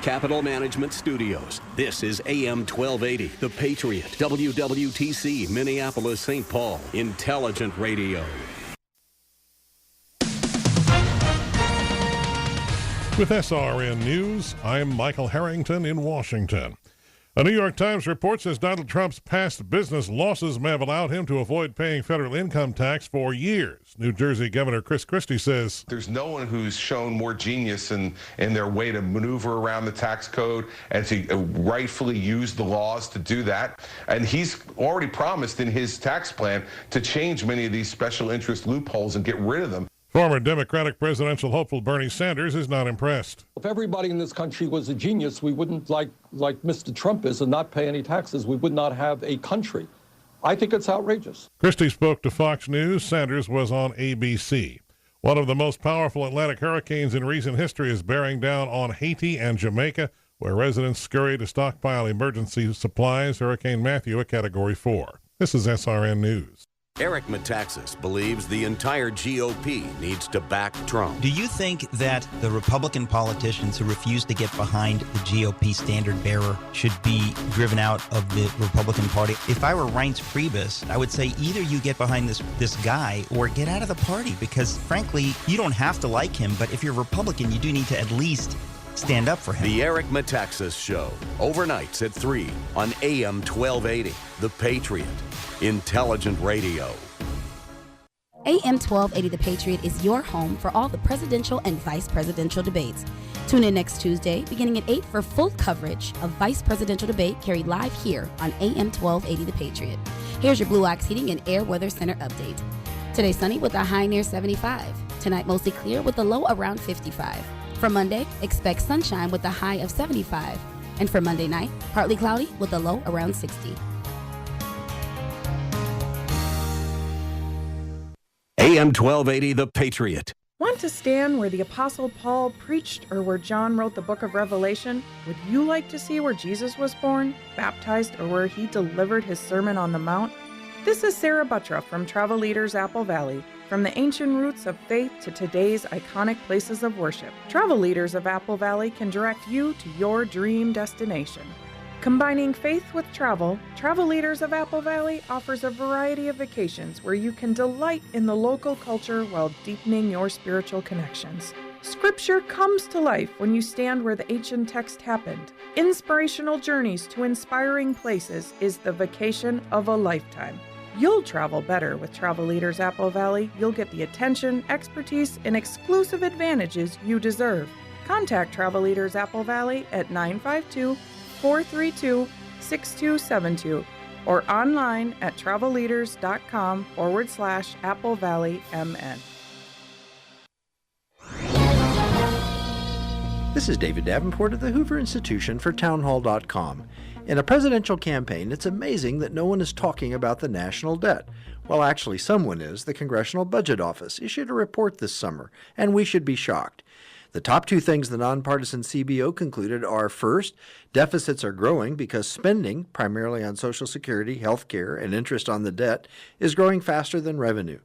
Capital Management Studios. This is AM 1280, The Patriot, WWTC, Minneapolis, St. Paul, Intelligent Radio. With SRN News, I'm Michael Harrington in Washington. A New York Times report says Donald Trump's past business losses may have allowed him to avoid paying federal income tax for years. New Jersey Governor Chris Christie says, "There's no one who's shown more genius in their way to maneuver around the tax code and to rightfully use the laws to do that. And he's already promised in his tax plan to change many of these special interest loopholes and get rid of them." Former Democratic presidential hopeful Bernie Sanders is not impressed. If everybody in this country was a genius, we wouldn't, like Mr. Trump is, and not pay any taxes. We would not have a country. I think it's outrageous. Christie spoke to Fox News. Sanders was on ABC. One of the most powerful Atlantic hurricanes in recent history is bearing down on Haiti and Jamaica, where residents scurry to stockpile emergency supplies. Hurricane Matthew, a Category 4. This is SRN News. Eric Metaxas believes the entire GOP needs to back Trump. Do you think that the Republican politicians who refuse to get behind the GOP standard bearer should be driven out of the Republican Party? If I were Reince Priebus, I would say either you get behind this guy or get out of the party, because frankly, you don't have to like him, but if you're Republican, you do need to at least stand up for him. The Eric Metaxas Show, overnights at 3 on AM 1280, The Patriot, Intelligent Radio. AM 1280 The Patriot is your home for all the presidential and vice presidential debates. Tune in next Tuesday, beginning at 8 for full coverage of vice presidential debate carried live here on AM 1280 The Patriot. Here's your Blue Ox Heating and Air Weather Center update. Today sunny with a high near 75. Tonight mostly clear with a low around 55. For Monday, expect sunshine with a high of 75. And for Monday night, partly cloudy with a low around 60. AM 1280, The Patriot. Want to stand where the Apostle Paul preached or where John wrote the book of Revelation? Would you like to see where Jesus was born, baptized, or where he delivered his Sermon on the Mount? This is Sarah Buttra from Travel Leaders Apple Valley. From the ancient roots of faith to today's iconic places of worship, Travel Leaders of Apple Valley can direct you to your dream destination. Combining faith with travel, Travel Leaders of Apple Valley offers a variety of vacations where you can delight in the local culture while deepening your spiritual connections. Scripture comes to life when you stand where the ancient text happened. Inspirational journeys to inspiring places is the vacation of a lifetime. You'll travel better with Travel Leaders Apple Valley. You'll get the attention, expertise, and exclusive advantages you deserve. Contact Travel Leaders Apple Valley at 952-432-6272 or online at travelleaders.com/Apple Valley MN. This is David Davenport of the Hoover Institution for Townhall.com. In a presidential campaign, it's amazing that no one is talking about the national debt. Well, actually, someone is. The Congressional Budget Office issued a report this summer, and we should be shocked. The top two things the nonpartisan CBO concluded are, first, deficits are growing because spending, primarily on Social Security, health care, and interest on the debt, is growing faster than revenue.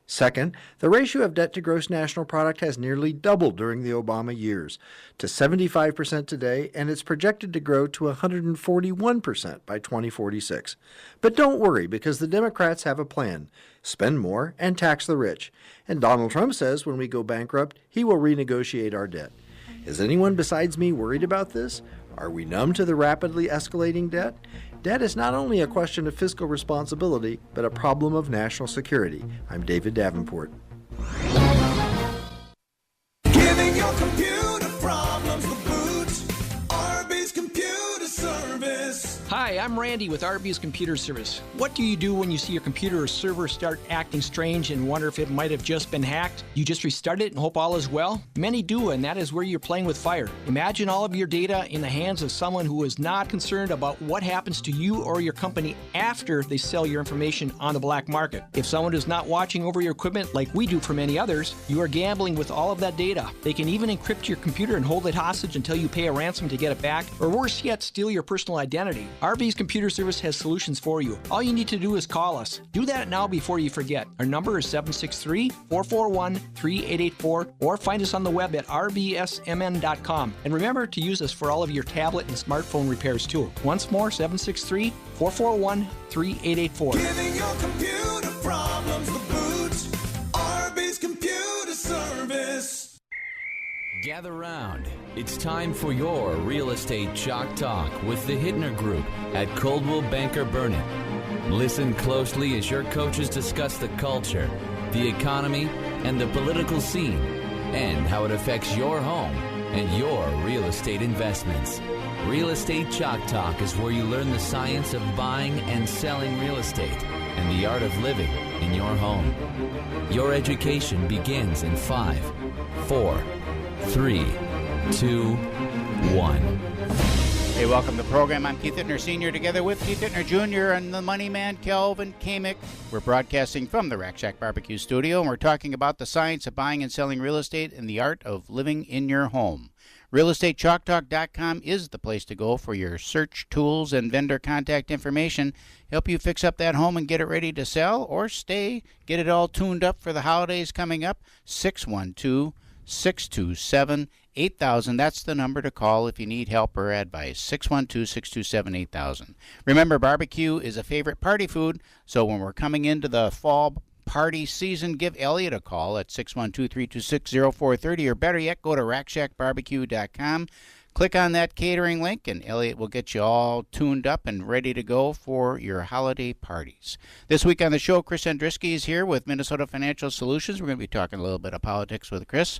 Second, the ratio of debt to gross national product has nearly doubled during the Obama years to 75% today, and it's projected to grow to 141% by 2046. But don't worry, because the Democrats have a plan. Spend more and tax the rich. And Donald Trump says when we go bankrupt, he will renegotiate our debt. Is anyone besides me worried about this? Are we numb to the rapidly escalating debt? Debt is not only a question of fiscal responsibility, but a problem of national security. I'm David Davenport. Giving your computer problems the boot. Arby's Computer Service. Hi, I'm Randy with Arby's Computer Service. What do you do when you see your computer or server start acting strange and wonder if it might have just been hacked? You just restart it and hope all is well? Many do, and that is where you're playing with fire. Imagine all of your data in the hands of someone who is not concerned about what happens to you or your company after they sell your information on the black market. If someone is not watching over your equipment like we do for many others, you are gambling with all of that data. They can even encrypt your computer and hold it hostage until you pay a ransom to get it back, or worse yet, steal your personal identity. Arby's Arby's Computer Service has solutions for you. All you need to do is call us. Do that now before you forget. Our number is 763-441-3884 or find us on the web at rbsmn.com. And remember to use us for all of your tablet and smartphone repairs too. Once more, 763-441-3884. Giving your computer problems the boot. Arby's Computer Service. Gather round. It's time for your Real Estate Chalk Talk with the Hittner Group at Coldwell Banker Burnett. Listen closely as your coaches discuss the culture, the economy, and the political scene, and how it affects your home and your real estate investments. Real Estate Chalk Talk is where you learn the science of buying and selling real estate and the art of living in your home. Your education begins in 5, 4, 3, 2, 1. Hey, welcome to the program. I'm Keith Hittner Sr. together with Keith Hittner Jr. and the money man, Kelvin Kamick. We're broadcasting from the Rack Shack Barbecue Studio, and we're talking about the science of buying and selling real estate and the art of living in your home. RealEstateChalkTalk.com is the place to go for your search tools and vendor contact information. Help you fix up that home and get it ready to sell or stay. Get it all tuned up for the holidays coming up. 612-627-8000. That's the number to call if you need help or advice. 612-627-8000. Remember, barbecue is a favorite party food, so when we're coming into the fall party season, give Elliot a call at 612-326-0430, or better yet, go to RackShackBarbecue.com. Click on that catering link, and Elliot will get you all tuned up and ready to go for your holiday parties. This week on the show, Chris Andriski is here with Minnesota Financial Solutions. We're going to be talking a little bit of politics with Chris.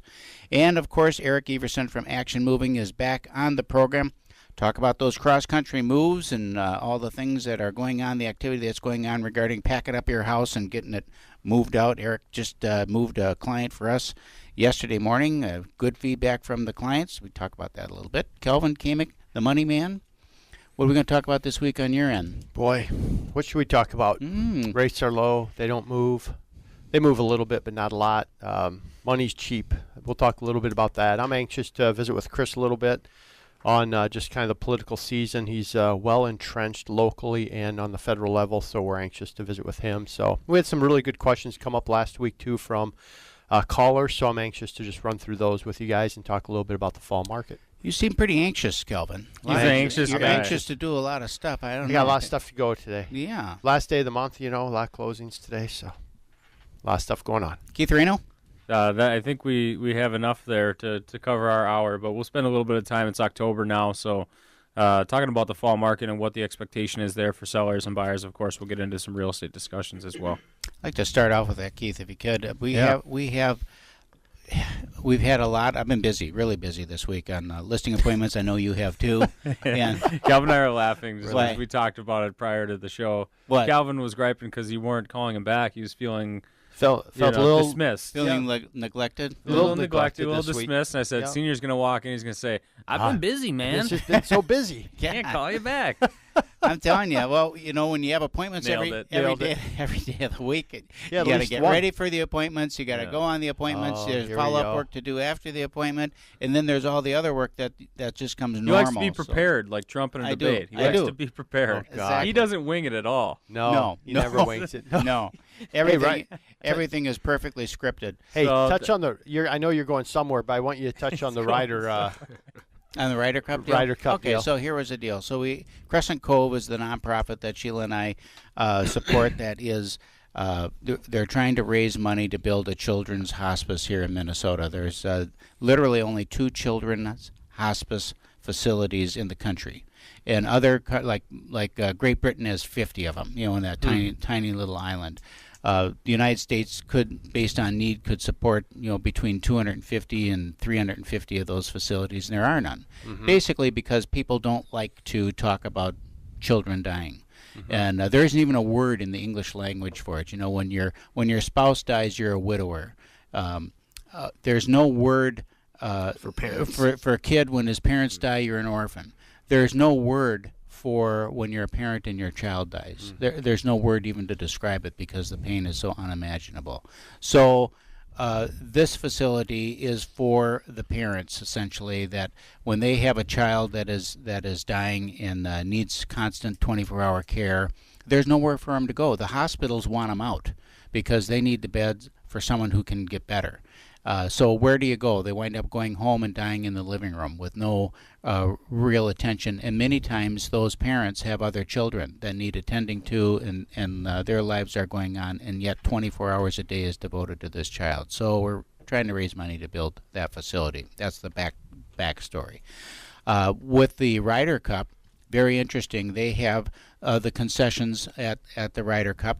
And, of course, Eric Everson from Action Moving is back on the program. Talk about those cross-country moves and all the things that are going on, the activity that's going on regarding packing up your house and getting it moved out. Eric just moved a client for us yesterday morning. Good feedback from the clients. We talk about that a little bit. Kelvin Kamick, the money man. What are we going to talk about this week on your end? Boy, what should we talk about? Rates are low. They don't move. They move a little bit, but not a lot. Money's cheap. We'll talk a little bit about that. I'm anxious to visit with Chris a little bit on just kind of the political season. He's well entrenched locally and on the federal level, so we're anxious to visit with him. So we had some really good questions come up last week, too, from callers, so I'm anxious to just run through those with you guys and talk a little bit about the fall market. You seem pretty anxious, Kelvin. He's anxious. You're anxious to do a lot of stuff. I got a lot of stuff to go today. Yeah. Last day of the month, a lot of closings today, so a lot of stuff going on. Keith Reno? I think we have enough there to cover our hour, but we'll spend a little bit of time. It's October now, so talking about the fall market and what the expectation is there for sellers and buyers. Of course, we'll get into some real estate discussions as well. I'd like to start off with that, Keith, if you could. We've had a lot. I've been busy, really busy this week on listing appointments. I know you have too. And Calvin and I are laughing just as we talked about it prior to the show. What? Calvin was griping because you weren't calling him back. He was feeling felt a little dismissed, feeling neglected, a little neglected, a little dismissed. And I said, Senior's going to walk in. He's going to say, "I've been busy, man. It's just been so busy. Can't call you back." I'm telling you. Well, when you have appointments every day of the week, you got to get ready for the appointments. You got to go on the appointments. There's follow-up work to do after the appointment, and then there's all the other work that just comes normal. He likes to be prepared, like Trump in a debate. He likes to be prepared. Exactly. He doesn't wing it at all. No, he never wings it. No. Everything is perfectly scripted. Hey, touch on the. I know you're going somewhere, but I want you to touch on the Ryder. On the Ryder Cup deal? Ryder Cup deal. Okay, so here was the deal. So Crescent Cove is the nonprofit that Sheila and I support. That is, they're trying to raise money to build a children's hospice here in Minnesota. There's literally only 2 children's hospice facilities in the country, and other like Great Britain has 50 of them. In that tiny little island. The United States could, based on need, could support between 250 and 350 of those facilities, and there are none. Basically because people don't like to talk about children dying, and there isn't even a word in the English language for it. When your spouse dies, you're a widower. There's no word for parents. For a kid, when his parents die, you're an orphan. There's no word for when you're a parent and your child dies. There's no word even to describe it because the pain is so unimaginable. So this facility is for the parents, essentially, that when they have a child that is dying and needs constant 24-hour care, there's nowhere for them to go. The hospitals want them out because they need the beds for someone who can get better. So where do you go? They wind up going home and dying in the living room with no real attention. And many times those parents have other children that need attending to, and their lives are going on, and yet 24 hours a day is devoted to this child. So we're trying to raise money to build that facility. That's the backstory. With the Ryder Cup, very interesting. They have the concessions at the Ryder Cup.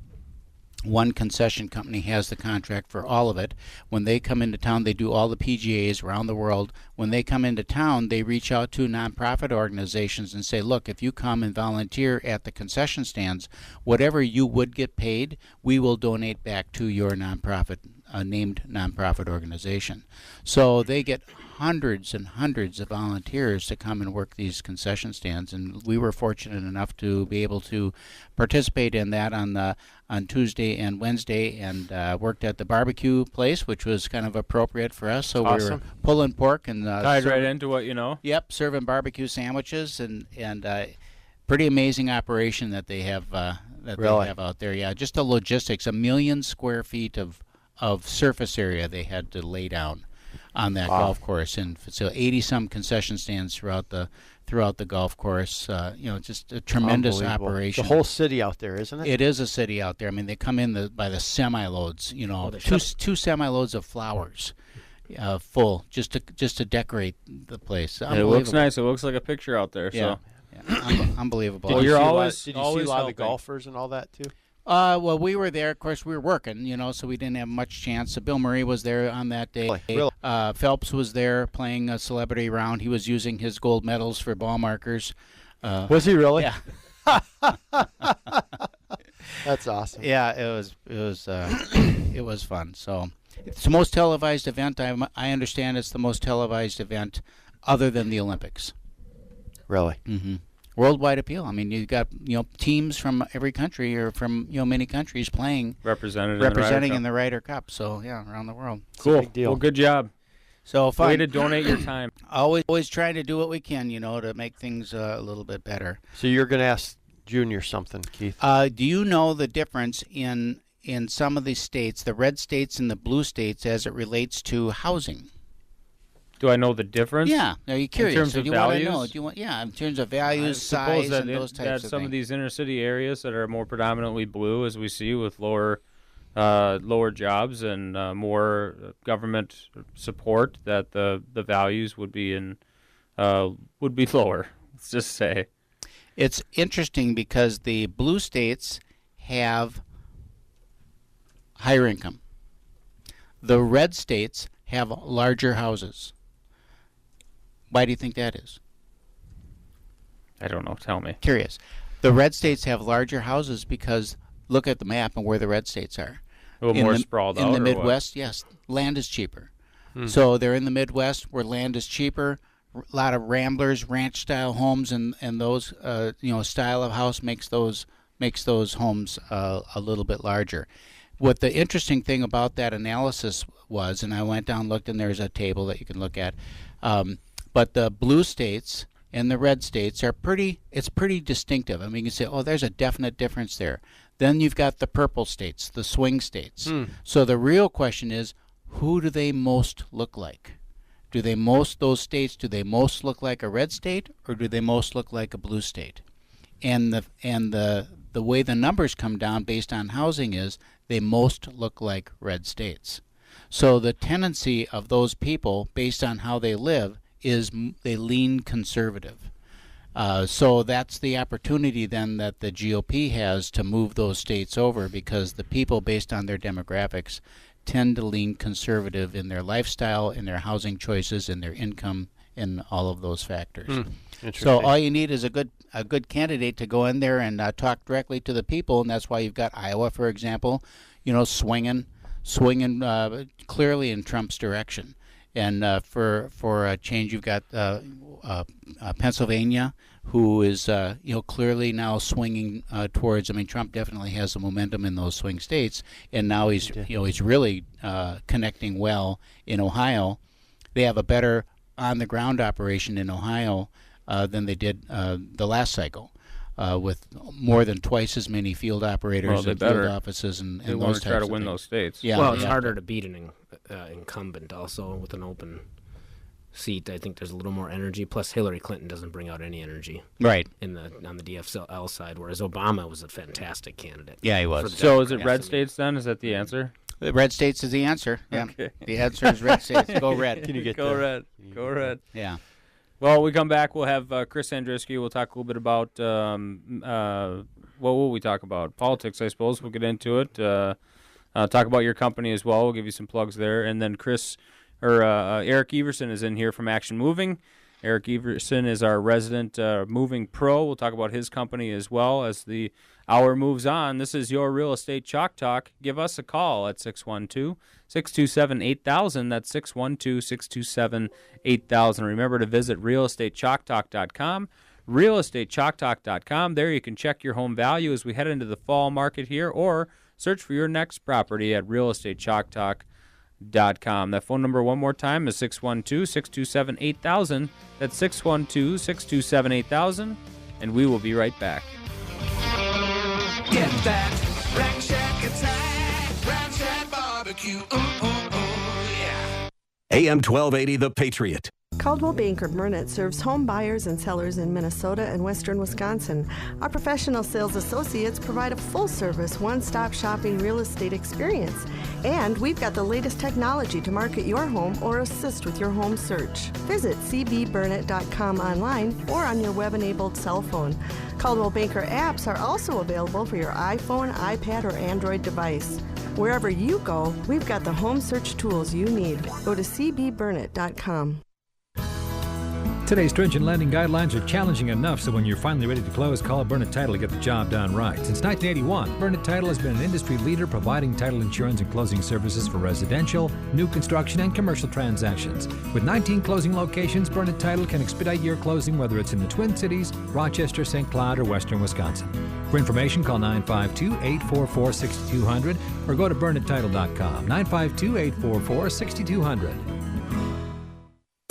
One concession company has the contract for all of it. When they come into town, they do all the PGAs around the world. When they come into town, they reach out to nonprofit organizations and say, look, if you come and volunteer at the concession stands, whatever you would get paid, we will donate back to your nonprofit, named nonprofit organization. So they get hundreds and hundreds of volunteers to come and work these concession stands, and we were fortunate enough to be able to participate in that on Tuesday and Wednesday, and worked at the barbecue place, which was kind of appropriate for us. So we were pulling pork and tied right into what you know. Yep, serving barbecue sandwiches and pretty amazing operation that they have they have out there. Yeah, just the logistics, 1 million square feet of surface area they had to lay down on that golf course, and so 80-some concession stands throughout the golf course. Just a tremendous operation. The whole city out there, isn't it? It is a city out there. I mean, they come in by the semi-loads. Two semi-loads of flowers, full, just to decorate the place. It looks nice. It looks like a picture out there. Yeah. So unbelievable. Did you see a lot of the golfers and all that too? Well, we were there. Of course, we were working, so we didn't have much chance. So Bill Murray was there on that day. Really? Phelps was there playing a celebrity round. He was using his gold medals for ball markers. Was he really? Yeah. That's awesome. Yeah, it was fun. So it's the most televised event. I understand it's the most televised event other than the Olympics. Really? Mm-hmm. Worldwide appeal. I mean, you've got teams from every country or from many countries playing, representing in the Ryder Cup. So yeah, around the world. Cool. Big deal. Well, good job. So fun. Way to donate your time. Always trying to do what we can, to make things a little bit better. So you're going to ask Junior something, Keith. Do you know the difference in some of the states, the red states and the blue states, as it relates to housing? Do I know the difference? Yeah. Are you curious? In terms of values? Want to know? In terms of values, size, and those types of things. Some of these inner city areas that are more predominantly blue, as we see with lower jobs and more government support, that the values would be lower. Let's just say. It's interesting because the blue states have higher income. The red states have larger houses. Why do you think that is? I don't know. Tell me. Curious. The red states have larger houses because look at the map and where the red states are. A little more sprawled out. In the Midwest, yes, land is cheaper. So they're in the Midwest where land is cheaper. A lot of ramblers, ranch-style homes, and those style of house makes those homes a little bit larger. What the interesting thing about that analysis was, and I went down, looked, and there's a table that you can look at. But the blue states and the red states it's pretty distinctive. I mean, you can say, oh, there's a definite difference there. Then you've got the purple states, the swing states. So the real question is, who do they most look like? Those states look like a red state, or do they most look like a blue state? And the way the numbers come down based on housing is they most look like red states. So the tendency of those people, based on how they live, is they lean conservative. So that's the opportunity then that the GOP has to move those states over, because the people, based on their demographics, tend to lean conservative in their lifestyle, in their housing choices, in their income, in all of those factors. So all you need is a good candidate to go in there and talk directly to the people, and that's why you've got Iowa, for example, swinging clearly in Trump's direction. And for a change, you've got Pennsylvania, who is clearly now swinging towards. I mean, Trump definitely has the momentum in those swing states, and now he's really connecting well in Ohio. They have a better on-the-ground operation in Ohio than they did the last cycle, with more than twice as many field operators and field offices and they those want types to try to of win things. those states. Yeah, well, it's harder to beat an incumbent also with an open seat. I think there's a little more energy. Plus, Hillary Clinton doesn't bring out any energy, right? On the DFL side, whereas Obama was a fantastic candidate. Yeah, he was. So is it red states then? Is that the answer? The red states is the answer. Yeah, okay. The answer is red states. Go red. Can you get go red? Go red. Yeah. Well, we come back. We'll have Chris Andriski. We'll talk a little bit about what will we talk about? Politics, I suppose. We'll get into it. Talk about your company as well. We'll give you some plugs there, and then Eric Everson is in here from Action Moving. Eric Everson is our resident moving pro. We'll talk about his company as well as the hour moves on. This is your Real Estate Chalk Talk. Give us a call at 612-627-8000. That's 612-627-8000. Remember to visit realestatechalktalk.com. realestatechalktalk.com. There you can check your home value as we head into the fall market here, or search for your next property at realestatechalktalk.com. That phone number one more time is 612-627-8000. That's 612-627-8000. And we will be right back. Get that Rack Shack attack, Rack Shack barbecue. Ooh, ooh, ooh, yeah. AM 1280, The Patriot. Coldwell Banker Burnett serves home buyers and sellers in Minnesota and western Wisconsin. Our professional sales associates provide a full-service, one-stop shopping real estate experience. And we've got the latest technology to market your home or assist with your home search. Visit cbburnett.com online or on your web-enabled cell phone. Coldwell Banker apps are also available for your iPhone, iPad, or Android device. Wherever you go, we've got the home search tools you need. Go to cbburnett.com. Today's stringent lending guidelines are challenging enough, so when you're finally ready to close, call Burnett Title to get the job done right. Since 1981, Burnett Title has been an industry leader providing title insurance and closing services for residential, new construction, and commercial transactions. With 19 closing locations, Burnett Title can expedite your closing, whether it's in the Twin Cities, Rochester, St. Cloud, or western Wisconsin. For information, call 952-844-6200 or go to BurnettTitle.com. 952-844-6200.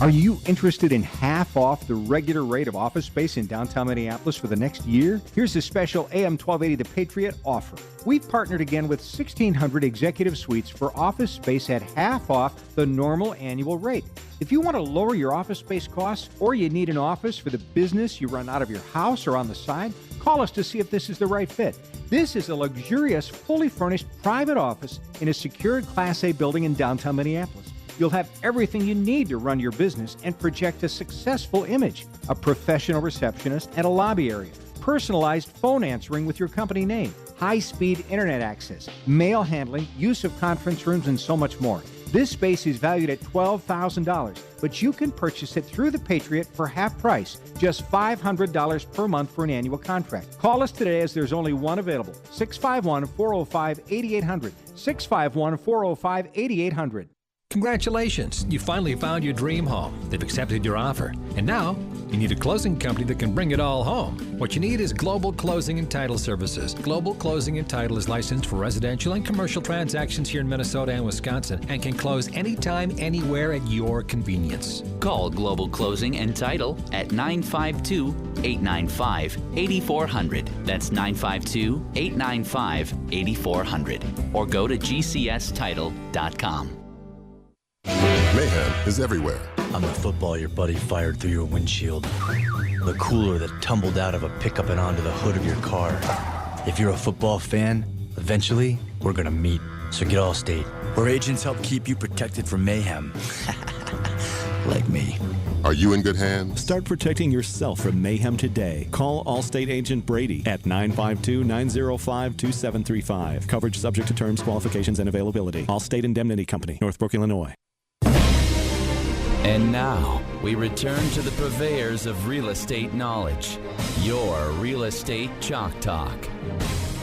Are you interested in half off the regular rate of office space in downtown Minneapolis for the next year? Here's a special AM 1280 The Patriot offer. We've partnered again with 1,600 executive suites for office space at half off the normal annual rate. If you want to lower your office space costs, or you need an office for the business you run out of your house or on the side, call us to see if this is the right fit. This is a luxurious, fully furnished private office in a secured Class A building in downtown Minneapolis. You'll have everything you need to run your business and project a successful image, a professional receptionist and a lobby area, personalized phone answering with your company name, high-speed internet access, mail handling, use of conference rooms, and so much more. This space is valued at $12,000, but you can purchase it through the Patriot for half price, just $500 per month for an annual contract. Call us today as there's only one available, 651-405-8800, 651-405-8800. Congratulations, you finally found your dream home. They've accepted your offer. And now, you need a closing company that can bring it all home. What you need is Global Closing and Title Services. Global Closing and Title is licensed for residential and commercial transactions here in Minnesota and Wisconsin and can close anytime, anywhere at your convenience. Call Global Closing and Title at 952-895-8400. That's 952-895-8400. Or go to gcstitle.com. Mayhem is everywhere. I'm the football your buddy fired through your windshield. The cooler that tumbled out of a pickup and onto the hood of your car. If you're a football fan, eventually we're gonna meet. So get Allstate, where agents help keep you protected from mayhem. Like me. Are you in good hands? Start protecting yourself from mayhem today. Call Allstate Agent Brady at 952-905-2735. Coverage subject to terms, qualifications, and availability. Allstate Indemnity Company, Northbrook, Illinois. And now, we return to the purveyors of real estate knowledge. Your Real Estate Chalk Talk.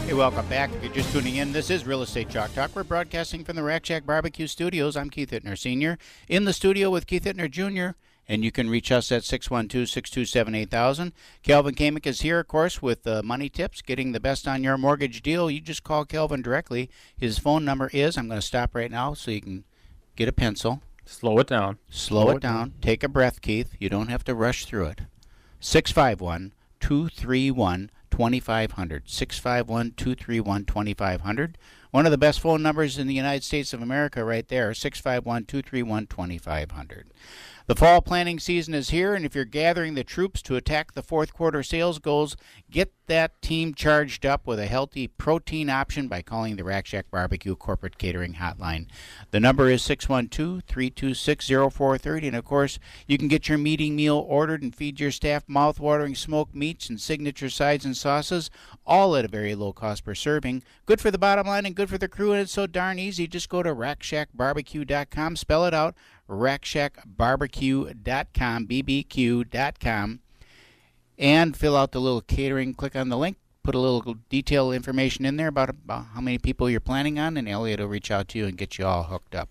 Hey, welcome back. If you're just tuning in, this is Real Estate Chalk Talk. We're broadcasting from the Rack Shack Barbecue Studios. I'm Keith Hittner Sr. in the studio with Keith Hittner Jr., and you can reach us at 612-627-8000. Kelvin Kamick is here, of course, with money tips, getting the best on your mortgage deal. You just call Kelvin directly. His phone number is, I'm going to stop right now so you can get a pencil. Slow it down. Slow it down. Take a breath, Keith. You don't have to rush through it. 651-231-2500. 651-231-2500. One of the best phone numbers in the United States of America right there, 651-231-2500. The fall planning season is here, and if you're gathering the troops to attack the fourth quarter sales goals, get that team charged up with a healthy protein option by calling the Rack Shack Barbecue Corporate Catering Hotline. The number is 612-326-0430, and of course, you can get your meeting meal ordered and feed your staff mouth-watering smoked meats and signature sides and sauces, all at a very low cost per serving. Good for the bottom line and good for the crew, and it's so darn easy. Just go to RackShackBarbecue.com, spell it out, RackShackBarbecue.com, BBQ.com, and fill out the little catering. Click on the link, put a little detailed information in there about how many people you're planning on, and Elliot will reach out to you and get you all hooked up.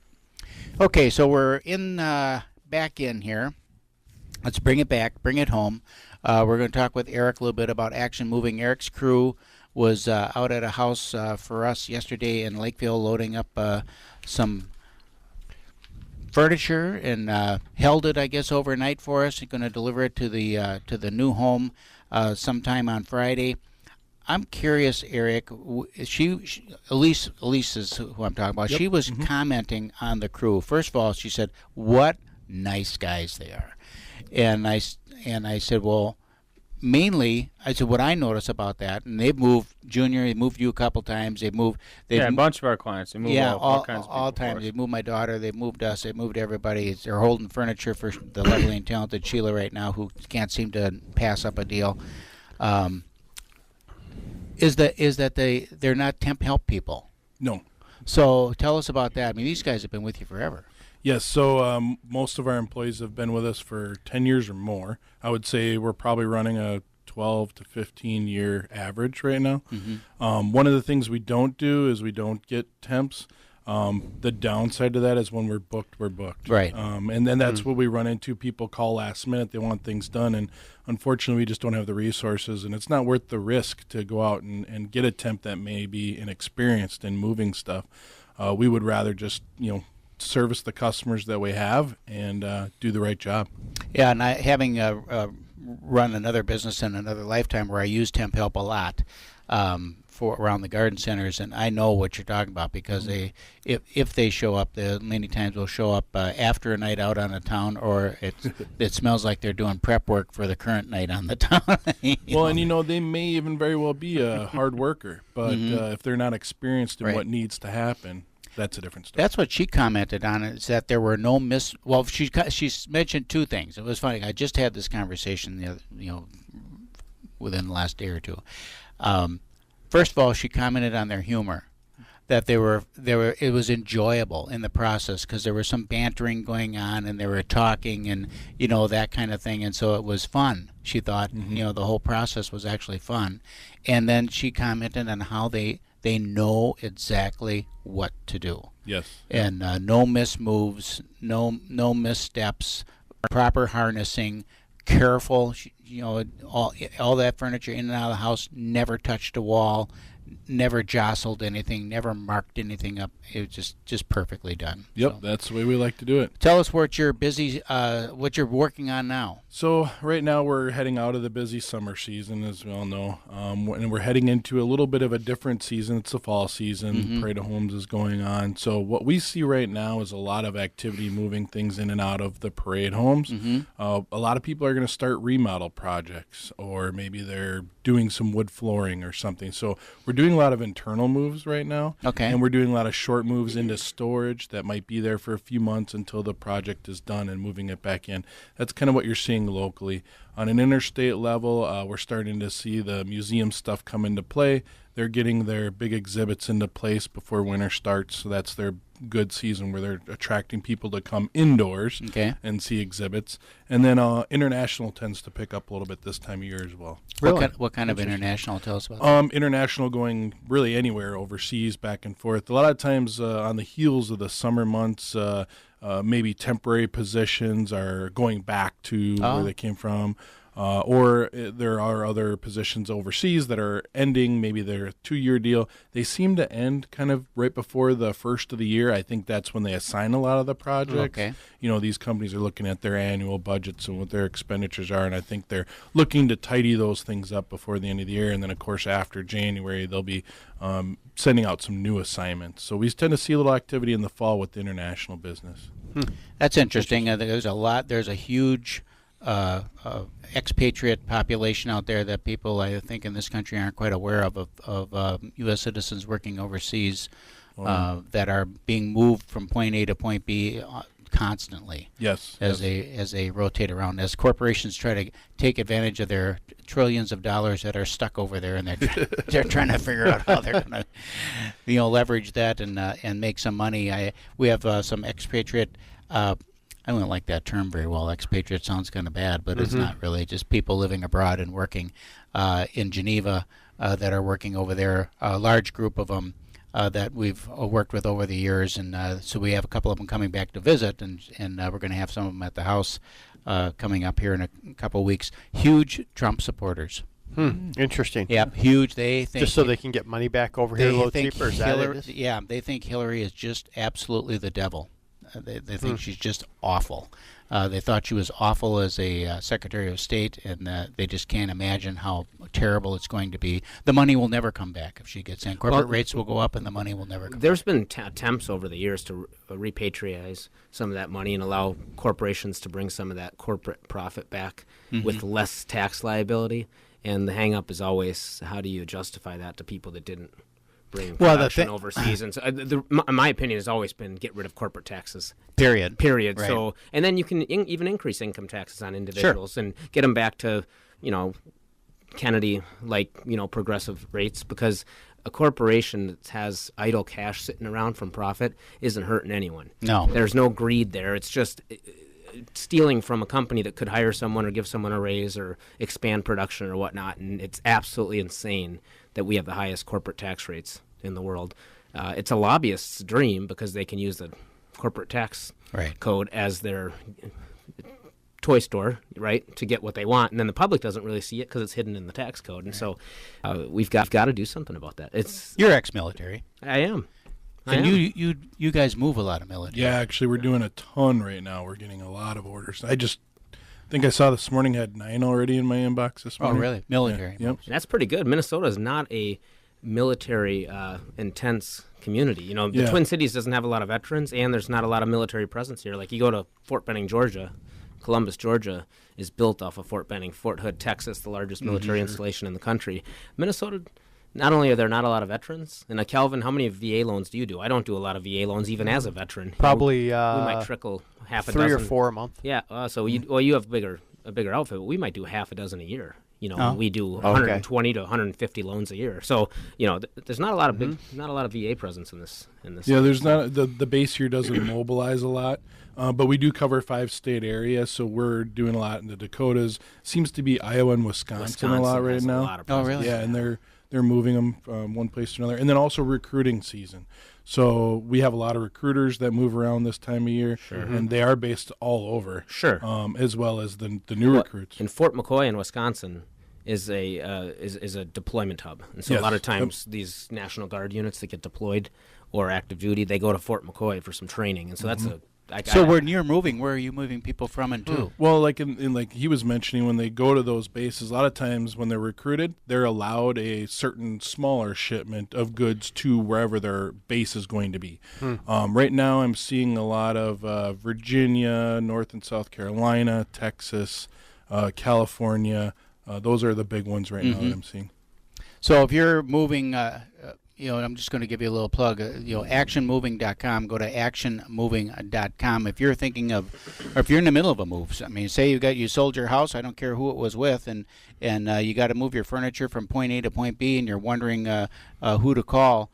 Okay, so we're in back in here. Let's bring it back, bring it home. We're going to talk with Eric a little bit about Action Moving. Eric's crew was out at a house for us yesterday in Lakeville loading up some furniture and held it, I guess, overnight for us. They're going to deliver it to the new home sometime on Friday. I'm curious, Eric. Elise is who I'm talking about. Yep. She was commenting on the crew. First of all, she said, "What nice guys they are," and I said, "Well." Mainly, I said what I notice about that, and they've moved Junior. They moved you a couple times. They've moved. A bunch of our clients. They moved all kinds of people. All times. They've moved my daughter. They've moved us. They've moved everybody. They're holding furniture for the lovely and talented Sheila right now, who can't seem to pass up a deal. Is that they're not temp help people? No. So tell us about that. I mean, these guys have been with you forever. Yes, so most of our employees have been with us for 10 years or more. I would say we're probably running a 12 to 15-year average right now. Mm-hmm. One of the things we don't do is we don't get temps. The downside to that is when we're booked, we're booked. Right. And then that's what we run into. People call last minute. They want things done, and unfortunately we just don't have the resources, and it's not worth the risk to go out and get a temp that may be inexperienced in moving stuff. We would rather just, service the customers that we have and do the right job. Yeah, and having run another business in another lifetime where I use temp help a lot for around the garden centers, and I know what you're talking about because if they show up, they many times will show up after a night out on the town, or it smells like they're doing prep work for the current night on the town. And they may even very well be a hard worker, but if they're not experienced in what needs to happen, that's a different story. That's what she commented on, is that there were no Well, she mentioned two things. It was funny. I just had this conversation, within the last day or two. First of all, she commented on their humor, that it was enjoyable in the process because there was some bantering going on and they were talking and that kind of thing, and so it was fun. She thought the whole process was actually fun, and then she commented on how they know exactly what to do. Yes. And no mismoves, no missteps, proper harnessing, careful. All that furniture in and out of the house never touched a wall, never jostled anything, never marked anything up. It was just perfectly done. Yep, so, that's the way we like to do it. Tell us what you're busy, what you're working on now. So right now we're heading out of the busy summer season, as we all know, and we're heading into a little bit of a different season. It's the fall season. Parade of Homes is going on. So what we see right now is a lot of activity moving things in and out of the Parade Homes. A lot of people are going to start remodel projects, or maybe they're doing some wood flooring or something. So we're doing a lot of internal moves right now. Okay. And we're doing a lot of short moves into storage that might be there for a few months until the project is done, and moving it back in. That's kind of what you're seeing locally. On an interstate level, we're starting to see the museum stuff come into play. They're getting their big exhibits into place before winter starts, so that's their good season where they're attracting people to come indoors and see exhibits. And then international tends to pick up a little bit this time of year as well. Really? What kind of international? Tell us about that. International going really anywhere overseas, back and forth. A lot of times on the heels of the summer months, maybe temporary positions are going back to where they came from. Or there are other positions overseas that are ending. Maybe they're a 2-year deal. They seem to end kind of right before the first of the year. I think that's when they assign a lot of the projects. Okay. You know, these companies are looking at their annual budgets and what their expenditures are, and I think they're looking to tidy those things up before the end of the year. And then, of course, after January, they'll be sending out some new assignments. So we tend to see a little activity in the fall with the international business. That's interesting. There's a huge expatriate population out there that people, I think, in this country aren't quite aware of U.S. citizens working overseas that are being moved from point A to point B constantly. Yes. As they rotate around, as corporations try to take advantage of their trillions of dollars that are stuck over there, and they're trying to figure out how they're going to, leverage that and make some money. We have some expatriate. I don't like that term very well. Expatriate sounds kind of bad, but it's not really. Just people living abroad and working in Geneva that are working over there. A large group of them that we've worked with over the years, and so we have a couple of them coming back to visit, and we're going to have some of them at the house coming up here in a couple of weeks. Huge Trump supporters. Interesting. Yeah, huge. They think just so they can get money back over here a little cheaper. Is that it? Yeah, they think Hillary is just absolutely the devil. They think she's just awful. They thought she was awful as a Secretary of State, and they just can't imagine how terrible it's going to be. The money will never come back if she gets in. Corporate rates will go up, and the money will never come There's been attempts over the years to repatriate some of that money and allow corporations to bring some of that corporate profit back with less tax liability. And the hang-up is always, how do you justify that to people that didn't bring production overseas? And so, my opinion has always been get rid of corporate taxes. Period. Right. So, and then you can even increase income taxes on individuals and get them back to, Kennedy progressive rates, because a corporation that has idle cash sitting around from profit isn't hurting anyone. No. There's no greed there. It's just stealing from a company that could hire someone or give someone a raise or expand production or whatnot, and it's absolutely insane that we have the highest corporate tax rates in the world. It's a lobbyist's dream because they can use the corporate tax code as their toy store, right, to get what they want, and then the public doesn't really see it because it's hidden in the tax code. And so we've got to do something about that. You're ex-military. I am. And you guys move a lot of military. Yeah, actually, we're doing a ton right now. We're getting a lot of orders. I just think I saw this morning had 9 already in my inbox this morning. Oh, really? Military. Yeah. Yep. That's pretty good. Minnesota is not a military intense community. The Twin Cities doesn't have a lot of veterans, and there's not a lot of military presence here. Like, you go to Fort Benning, Georgia. Columbus, Georgia is built off of Fort Benning. Fort Hood, Texas, the largest military installation in the country. Minnesota, not only are there not a lot of veterans, and Calvin, how many VA loans do you do? I don't do a lot of VA loans even as a veteran. Probably we might trickle half a 3 dozen. or 4 a month. Yeah, so you have a bigger outfit, but we might do half a dozen a year. We do 120 to 150 loans a year. So, there's not a lot of not a lot of VA presence in this. Yeah, there's not the base here doesn't mobilize a lot, but we do cover 5-state areas, so we're doing a lot in the Dakotas. Seems to be Iowa and Wisconsin a lot right now. Oh, really? Yeah, and they're moving them from one place to another, and then also recruiting season. So we have a lot of recruiters that move around this time of year, and they are based all over. As well as the new recruits. In Fort McCoy in Wisconsin is a deployment hub, and so a lot of times these National Guard units that get deployed or active duty, they go to Fort McCoy for some training, and so that's when you're moving, where are you moving people from and to? Well, like like he was mentioning, when they go to those bases, a lot of times when they're recruited, they're allowed a certain smaller shipment of goods to wherever their base is going to be. Right now, I'm seeing a lot of Virginia, North and South Carolina, Texas, California. Those are the big ones right now that I'm seeing. So if you're moving, I'm just going to give you a little plug. Actionmoving.com. Go to actionmoving.com. If you're thinking of, or if you're in the middle of a move, I mean, say you sold your house. I don't care who it was with, and you got to move your furniture from point A to point B, and you're wondering who to call.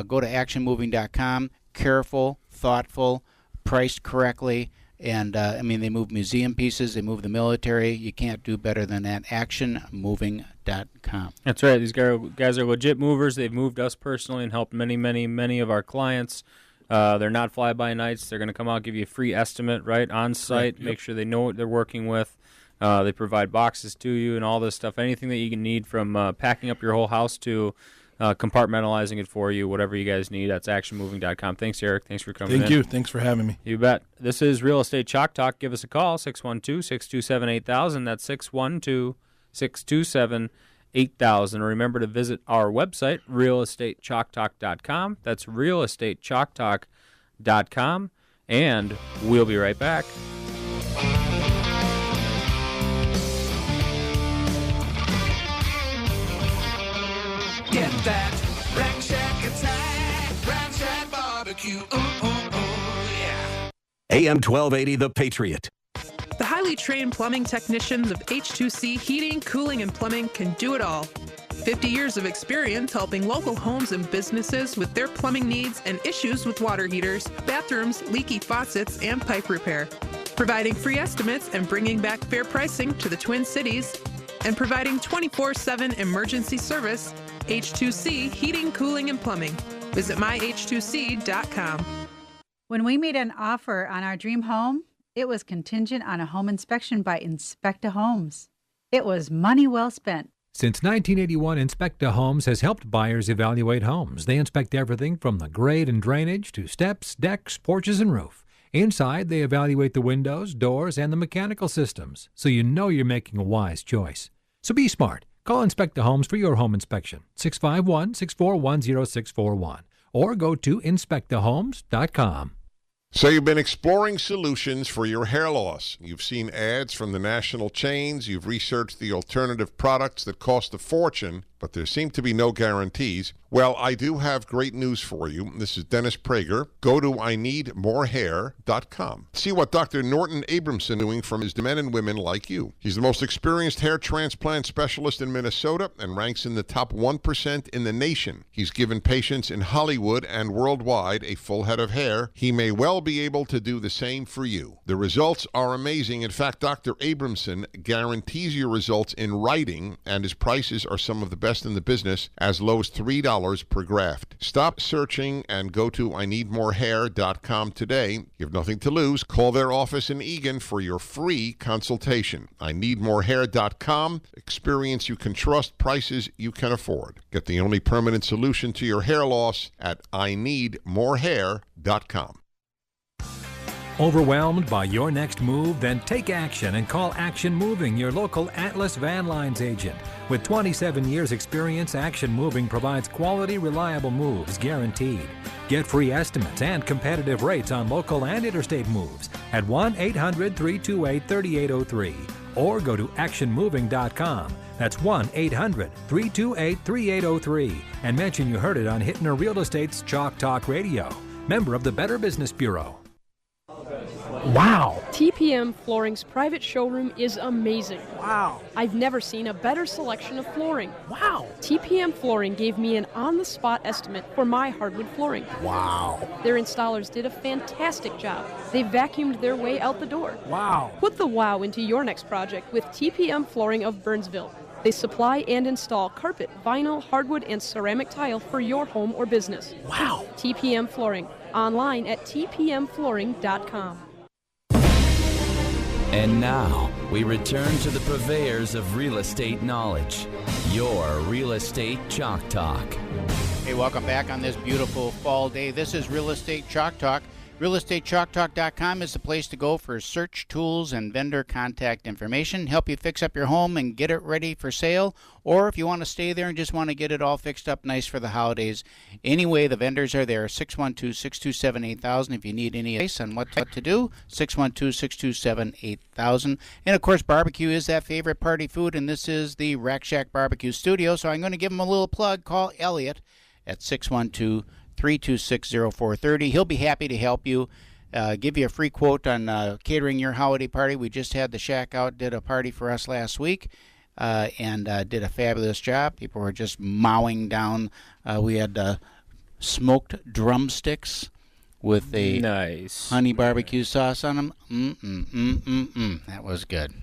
Go to actionmoving.com. careful, thoughtful, priced correctly. And, they move museum pieces. They move the military. You can't do better than that. ActionMoving.com. That's right. These guys are legit movers. They've moved us personally and helped many, many, many of our clients. They're not fly-by-nights. They're going to come out, give you a free estimate, right, on site, make sure they know what they're working with. They provide boxes to you and all this stuff. Anything that you can need from packing up your whole house to compartmentalizing it for you, whatever you guys need. That's actionmoving.com. Thanks, Eric. Thanks for coming in. Thank you. Thanks for having me. You bet. This is Real Estate Chalk Talk. Give us a call, 612-627-8000. That's 612-627-8000. Remember to visit our website, realestatechalktalk.com. That's realestatechalktalk.com. And we'll be right back. Get that Rack Shack attack, Rack Shack barbecue, ooh, ooh, ooh, yeah. AM 1280, The Patriot. The highly trained plumbing technicians of H2C Heating, Cooling, and Plumbing can do it all. 50 years of experience helping local homes and businesses with their plumbing needs and issues with water heaters, bathrooms, leaky faucets, and pipe repair. Providing free estimates and bringing back fair pricing to the Twin Cities. And providing 24/7 emergency service. H2C Heating, Cooling, and Plumbing. Visit myh2c.com. When we made an offer on our dream home, it was contingent on a home inspection by Inspecta Homes. It was money well spent. Since 1981, Inspecta Homes has helped buyers evaluate homes. They inspect everything from the grade and drainage to steps, decks, porches, and roof. Inside, they evaluate the windows, doors, and the mechanical systems, so you know you're making a wise choice. So be smart. Call Inspecta Homes for your home inspection, 651-641-0641, or go to inspectahomes.com. So you've been exploring solutions for your hair loss. You've seen ads from the national chains. You've researched the alternative products that cost a fortune, but there seem to be no guarantees. Well, I do have great news for you. This is Dennis Prager. Go to IneedMoreHair.com. See what Dr. Norton Abramson is doing for his men and women like you. He's the most experienced hair transplant specialist in Minnesota and ranks in the top 1% in the nation. He's given patients in Hollywood and worldwide a full head of hair. He may well be able to do the same for you. The results are amazing. In fact, Dr. Abramson guarantees your results in writing, and his prices are some of the best in the business, as low as $3 per graft. Stop searching and go to IneedMoreHair.com today. You have nothing to lose. Call their office in Eagan for your free consultation. IneedMoreHair.com. Experience you can trust, prices you can afford. Get the only permanent solution to your hair loss at IneedMoreHair.com. Overwhelmed by your next move? Then take action and call Action Moving, your local Atlas Van Lines agent. With 27 years experience, Action Moving provides quality, reliable moves guaranteed. Get free estimates and competitive rates on local and interstate moves at 1-800-328-3803 or go to actionmoving.com. That's 1-800-328-3803 and mention you heard it on Hittner Real Estate's Chalk Talk Radio. Member of the Better Business Bureau. Wow! TPM Flooring's private showroom is amazing. Wow! I've never seen a better selection of flooring. Wow! TPM Flooring gave me an on-the-spot estimate for my hardwood flooring. Wow! Their installers did a fantastic job. They vacuumed their way out the door. Wow! Put the wow into your next project with TPM Flooring of Burnsville. They supply and install carpet, vinyl, hardwood, and ceramic tile for your home or business. Wow! TPM Flooring. Online at tpmflooring.com. And now, we return to the purveyors of real estate knowledge, your Real Estate Chalk Talk. Hey, welcome back on this beautiful fall day. This is Real Estate Chalk Talk. RealEstateChalkTalk.com is the place to go for search tools and vendor contact information, help you fix up your home and get it ready for sale, or if you want to stay there and just want to get it all fixed up nice for the holidays. Anyway, the vendors are there, 612-627-8000 if you need any advice on what to do, 612-627-8000. And, of course, barbecue is that favorite party food, and this is the Rack Shack Barbecue Studio, so I'm going to give them a little plug. Call Elliot at 612-326-0430. He'll be happy to help you, give you a free quote on catering your holiday party. We just had the Shack out, did a party for us last week, and did a fabulous job. People were just mowing down. We had smoked drumsticks with a nice honey barbecue sauce on them. That was good.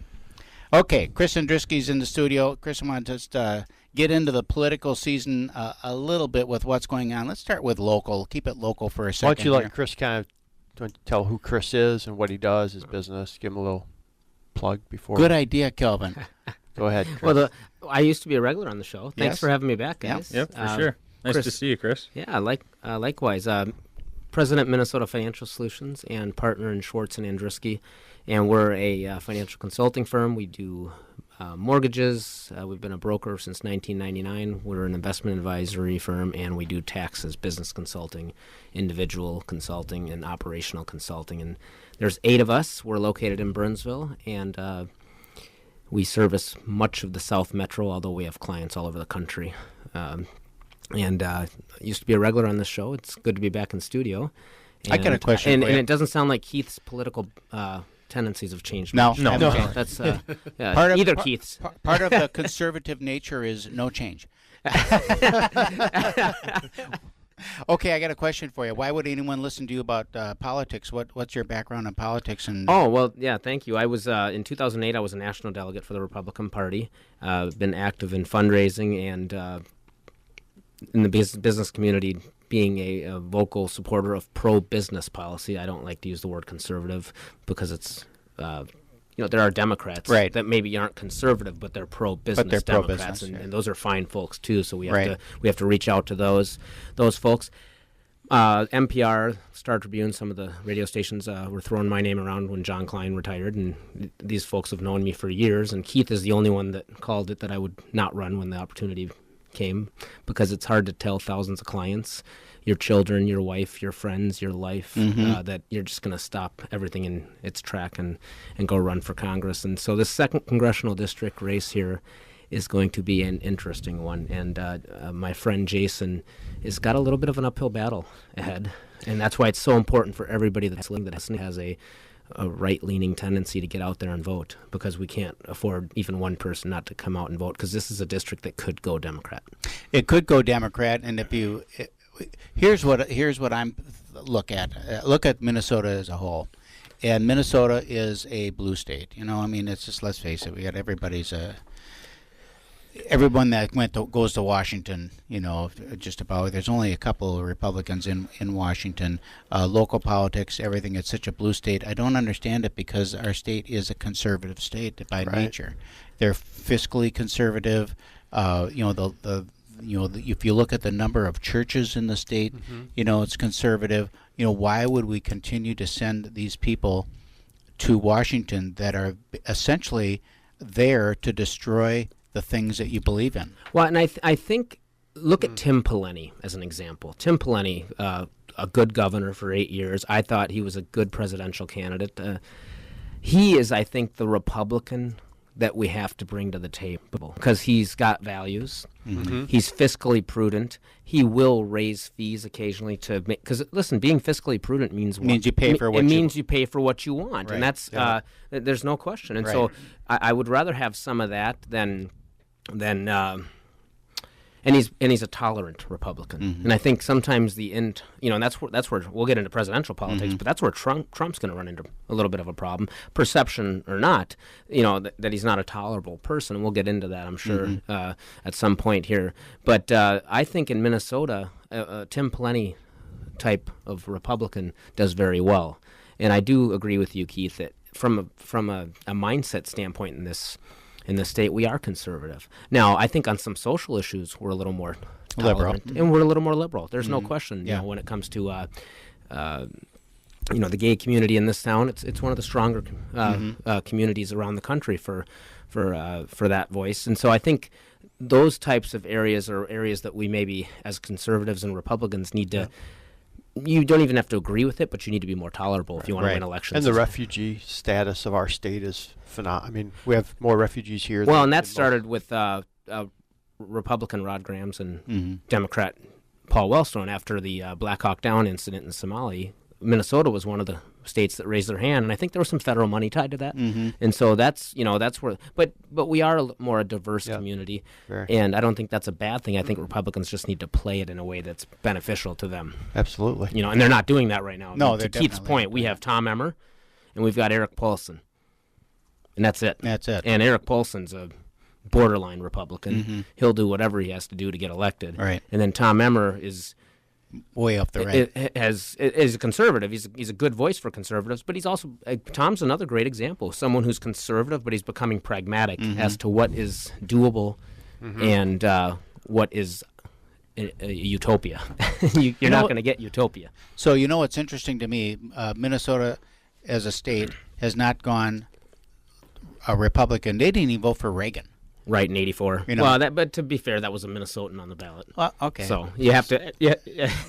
Okay, Chris Andruski's in the studio. Chris, I want to just get into the political season a little bit with what's going on. Let's start with local. Keep it local for a second. Why don't you here. let Chris kind of tell who Chris is and what he does, his business? Give him a little plug before. Good idea, Kelvin. Go ahead, Chris. Well, I used to be a regular on the show. Thanks for having me back, guys. Yep, for sure. Nice Chris, to see you, Chris. Yeah, likewise. President, Minnesota Financial Solutions, and partner in Schwartz and Andruski. And we're a financial consulting firm. We do mortgages. We've been a broker since 1999. We're an investment advisory firm, and we do taxes, business consulting, individual consulting, and operational consulting. And there's 8 of us. We're located in Burnsville, and we service much of the South Metro, although we have clients all over the country. And used to be a regular on this show. It's good to be back in studio. And, I got a question for you. And it doesn't sound like Keith's political tendencies have changed No, much. no. Okay, that's either Keith's. Part of the conservative nature is no change. Okay, I got a question for you. Why would anyone listen to you about politics? What's your background in politics? And Oh, well, yeah, thank you. I was in 2008. I was a national delegate for the Republican Party. Been active in fundraising and in the business community, being a vocal supporter of pro-business policy. I don't like to use the word conservative because it's, there are Democrats that maybe aren't conservative, but they're pro-business Democrats, and those are fine folks too. So we have to reach out to those folks. NPR, Star Tribune, some of the radio stations were throwing my name around when John Klein retired, and these folks have known me for years. And Keith is the only one that called it that I would not run when the opportunity came, because it's hard to tell thousands of clients, your children, your wife, your friends, your life, that you're just going to stop everything in its track and go run for Congress. And so the 2nd Congressional District race here is going to be an interesting one. And my friend Jason has got a little bit of an uphill battle ahead. And that's why it's so important for everybody that has a right-leaning tendency to get out there and vote, because we can't afford even one person not to come out and vote, because this is a district that could go Democrat. It could go Democrat, and here's what I'm look at Minnesota as a whole, and Minnesota is a blue state. It's just, let's face it, we got everyone that goes to Washington, just about. There's only a couple of Republicans in Washington. Local politics, everything. It's such a blue state. I don't understand it, because our state is a conservative state by nature. They're fiscally conservative. If you look at the number of churches in the state, it's conservative. Why would we continue to send these people to Washington that are essentially there to destroy the things that you believe in? Well, and I think, look at Tim Pawlenty as an example. Tim Pawlenty, a good governor for 8 years. I thought he was a good presidential candidate. He is, I think, the Republican that we have to bring to the table, because he's got values. He's fiscally prudent. He will raise fees occasionally to make, because listen, being fiscally prudent means you pay for what you pay for what you want, and that's there's no question. And so I would rather have some of that than and he's a tolerant Republican. And I think sometimes and that's where we'll get into presidential politics, but that's where Trump's going to run into a little bit of a problem, perception or not, that he's not a tolerable person, and we'll get into that, I'm sure, at some point here. But I think in Minnesota, Tim Pawlenty type of Republican does very well, and I do agree with you, Keith, that from a mindset standpoint in this state, we are conservative. Now, I think on some social issues, we're a little more tolerant, and we're a little more liberal. There's no question. When it comes to the gay community in this town, it's one of the stronger communities around the country for that voice. And so I think those types of areas are areas that we maybe, as conservatives and Republicans, need to. You don't even have to agree with it, but you need to be more tolerable if you want to win elections. And the refugee status of our state is phenomenal. I mean, we have more refugees here. Well, and that started with Republican Rod Grams and Democrat Paul Wellstone after the Black Hawk Down incident in Somalia. Minnesota was one of the states that raised their hand, and I think there was some federal money tied to that. And so that's where. But we are more a diverse community, and I don't think that's a bad thing. I think Republicans just need to play it in a way that's beneficial to them. Absolutely. And they're not doing that right now. No, to Keith's point, we have Tom Emmer, and we've got Eric Paulson, and that's it. That's it. And Eric Paulson's a borderline Republican. He'll do whatever he has to do to get elected. Right. And then Tom Emmer is way up the right. Is a conservative. He's a good voice for conservatives, but he's also Tom's another great example. Someone who's conservative, but he's becoming pragmatic as to what is doable and what is a utopia. You're not going to get utopia. So what's interesting to me, Minnesota as a state has not gone a Republican. They didn't even vote for Reagan. Right, in '84. Well, but to be fair, that was a Minnesotan on the ballot. Well, okay. So you have to, you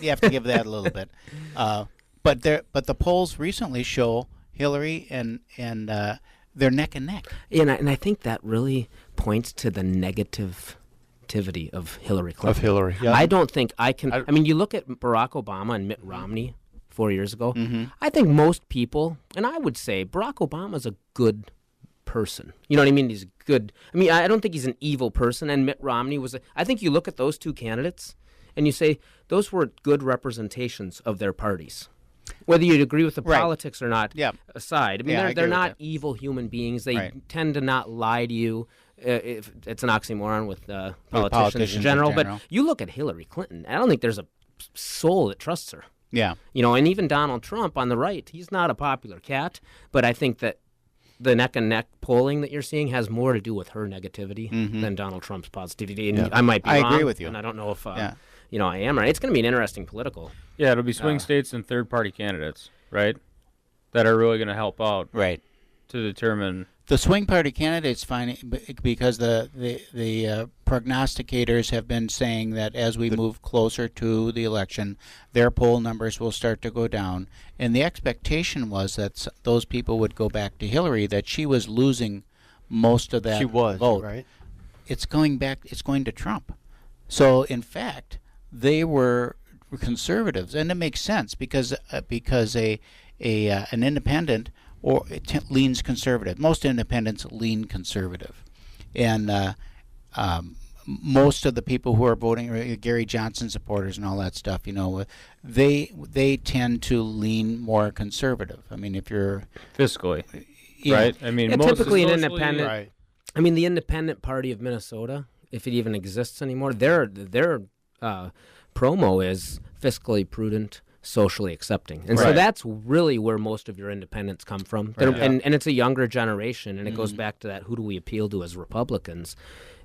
have to give that a little bit. But the polls recently show Hillary and they're neck and neck. And I think that really points to the negativity of Hillary Clinton. Of Hillary, yeah. I don't think I can. I mean, you look at Barack Obama and Mitt Romney 4 years ago. I think most people, and I would say Barack Obama's a good person. You know what I mean? He's good. I mean, I don't think he's an evil person. And Mitt Romney was. I think you look at those two candidates, and you say those were good representations of their parties. Whether you'd agree with the politics or not, aside. I mean, they're not evil human beings. They tend to not lie to you. If it's an oxymoron with politicians in general. But you look at Hillary Clinton. I don't think there's a soul that trusts her. Yeah. And even Donald Trump on the right, he's not a popular cat. But I think that the neck-and-neck polling that you're seeing has more to do with her negativity than Donald Trump's positivity. And I might be wrong. I agree with you. And I don't know if I am right. It's going to be an interesting political. Yeah, it'll be swing states and third-party candidates, right, that are really going to help out. Right. To determine. The swing party candidates find because the prognosticators have been saying that as we move closer to the election, their poll numbers will start to go down. And the expectation was that those people would go back to Hillary, that she was losing most of that vote. Right? It's going back. It's going to Trump. So in fact, they were conservatives, and it makes sense because an independent leans conservative. Most independents lean conservative, and most of the people who are voting, Gary Johnson supporters and all that stuff, they tend to lean more conservative. I mean, if you're fiscally, right? I mean, most typically an independent. Right. I mean, the Independent Party of Minnesota, if it even exists anymore, their promo is fiscally prudent, socially accepting. And so that's really where most of your independents come from. And it's a younger generation, and it goes back to that, who do we appeal to as Republicans?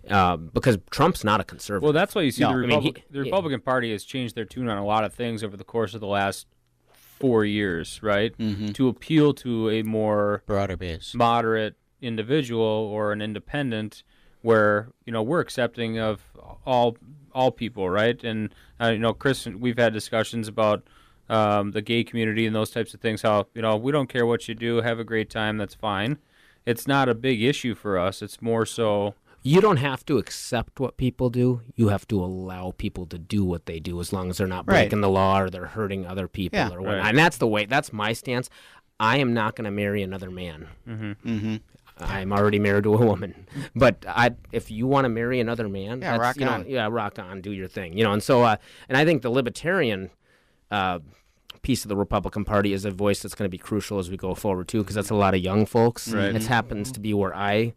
Because Trump's not a conservative. Well, that's why you see the Republican Party has changed their tune on a lot of things over the course of the last 4 years, right? To appeal to a more broader base, moderate individual or an independent where, we're accepting of all people, right? And, Chris, we've had discussions about the gay community and those types of things, how, we don't care what you do, have a great time, that's fine. It's not a big issue for us. It's more so... You don't have to accept what people do. You have to allow people to do what they do as long as they're not breaking the law or they're hurting other people or whatnot. And that's my stance. I am not going to marry another man. I'm already married to a woman. But if you want to marry another man, rock on. Rock on, do your thing. And so, and I think the libertarian piece of the Republican Party is a voice that's going to be crucial as we go forward, too, because that's a lot of young folks. It happens to be where I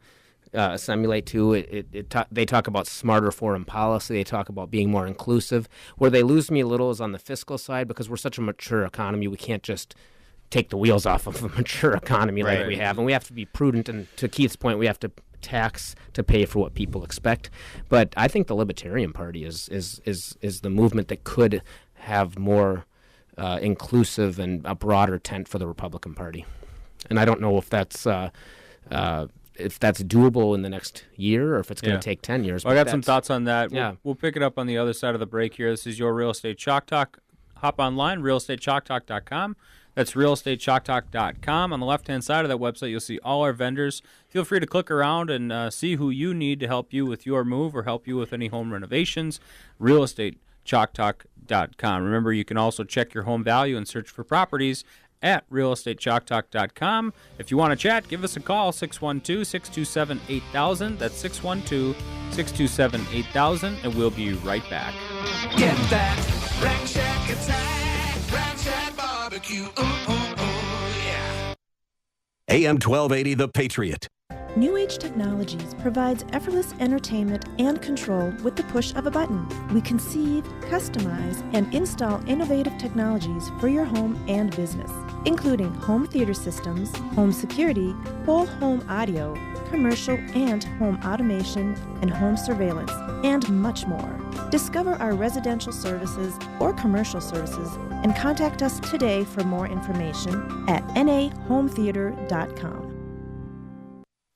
assimilate to. They talk about smarter foreign policy. They talk about being more inclusive. Where they lose me a little is on the fiscal side, because we're such a mature economy, we can't just take the wheels off of a mature economy like we have, and we have to be prudent. And to Keith's point, we have to tax to pay for what people expect. But I think the Libertarian Party is the movement that could have more inclusive and a broader tent for the Republican Party. And I don't know if that's doable in the next year or if it's going to take 10 years. Well, I got some thoughts on that. We'll pick it up on the other side of the break here. This is your Real Estate Chalk Talk. Hop online, realestatechalktalk.com. That's realestatechalktalk.com. On the left-hand side of that website, you'll see all our vendors. Feel free to click around and see who you need to help you with your move or help you with any home renovations. Real Estate realestateChalkTalk.com. Remember, you can also check your home value and search for properties at realestateChalkTalk.com. If you want to chat, give us a call, 612-627-8000. That's 612-627-8000, and we'll be right back. Get that Rack Shack attack, Rack Shack barbecue. Yeah. AM 1280, The Patriot. New Age Technologies provides effortless entertainment and control with the push of a button. We conceive, customize, and install innovative technologies for your home and business, including home theater systems, home security, whole home audio, commercial and home automation, and home surveillance, and much more. Discover our residential services or commercial services and contact us today for more information at nahometheater.com.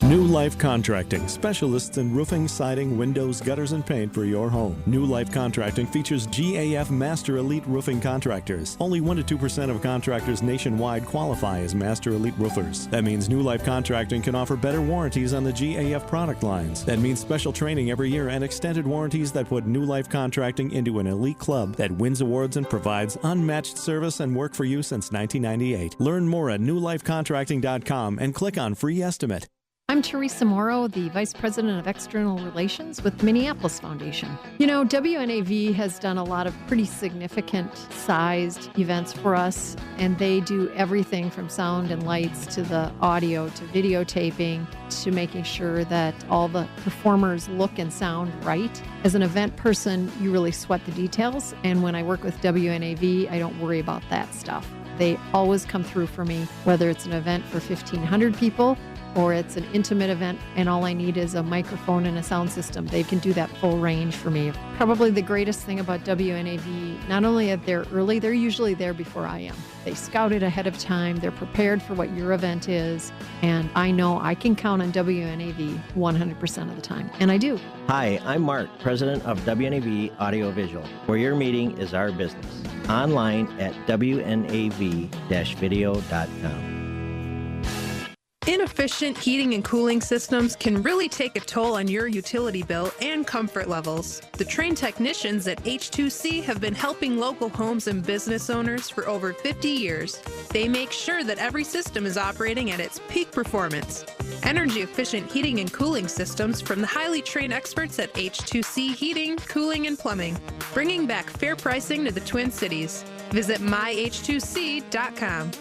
New Life Contracting, specialists in roofing, siding, windows, gutters, and paint for your home. New Life Contracting features GAF Master Elite Roofing Contractors. Only 1% to 2% of contractors nationwide qualify as Master Elite Roofers. That means New Life Contracting can offer better warranties on the GAF product lines. That means special training every year and extended warranties that put New Life Contracting into an elite club that wins awards and provides unmatched service and work for you since 1998. Learn more at newlifecontracting.com and click on Free Estimate. I'm Teresa Morrow, the Vice President of External Relations with Minneapolis Foundation. You know, WNAV has done a lot of pretty significant sized events for us, and they do everything from sound and lights to the audio to videotaping to making sure that all the performers look and sound right. As an event person, you really sweat the details, and when I work with WNAV, I don't worry about that stuff. They always come through for me, whether it's an event for 1,500 people or it's an intimate event and all I need is a microphone and a sound system. They can do that full range for me. Probably the greatest thing about WNAV, not only are they early, they're usually there before I am. They scout it ahead of time, they're prepared for what your event is, and I know I can count on WNAV 100% of the time, and I do. Hi, I'm Mark, President of WNAV Audiovisual, where your meeting is our business. Online at wnav-video.com. Inefficient heating and cooling systems can really take a toll on your utility bill and comfort levels. The trained technicians at H2C have been helping local homes and business owners for over 50 years. They make sure that every system is operating at its peak performance. Energy-efficient heating and cooling systems from the highly trained experts at H2C Heating, Cooling, and Plumbing, bringing back fair pricing to the Twin Cities. Visit myh2c.com.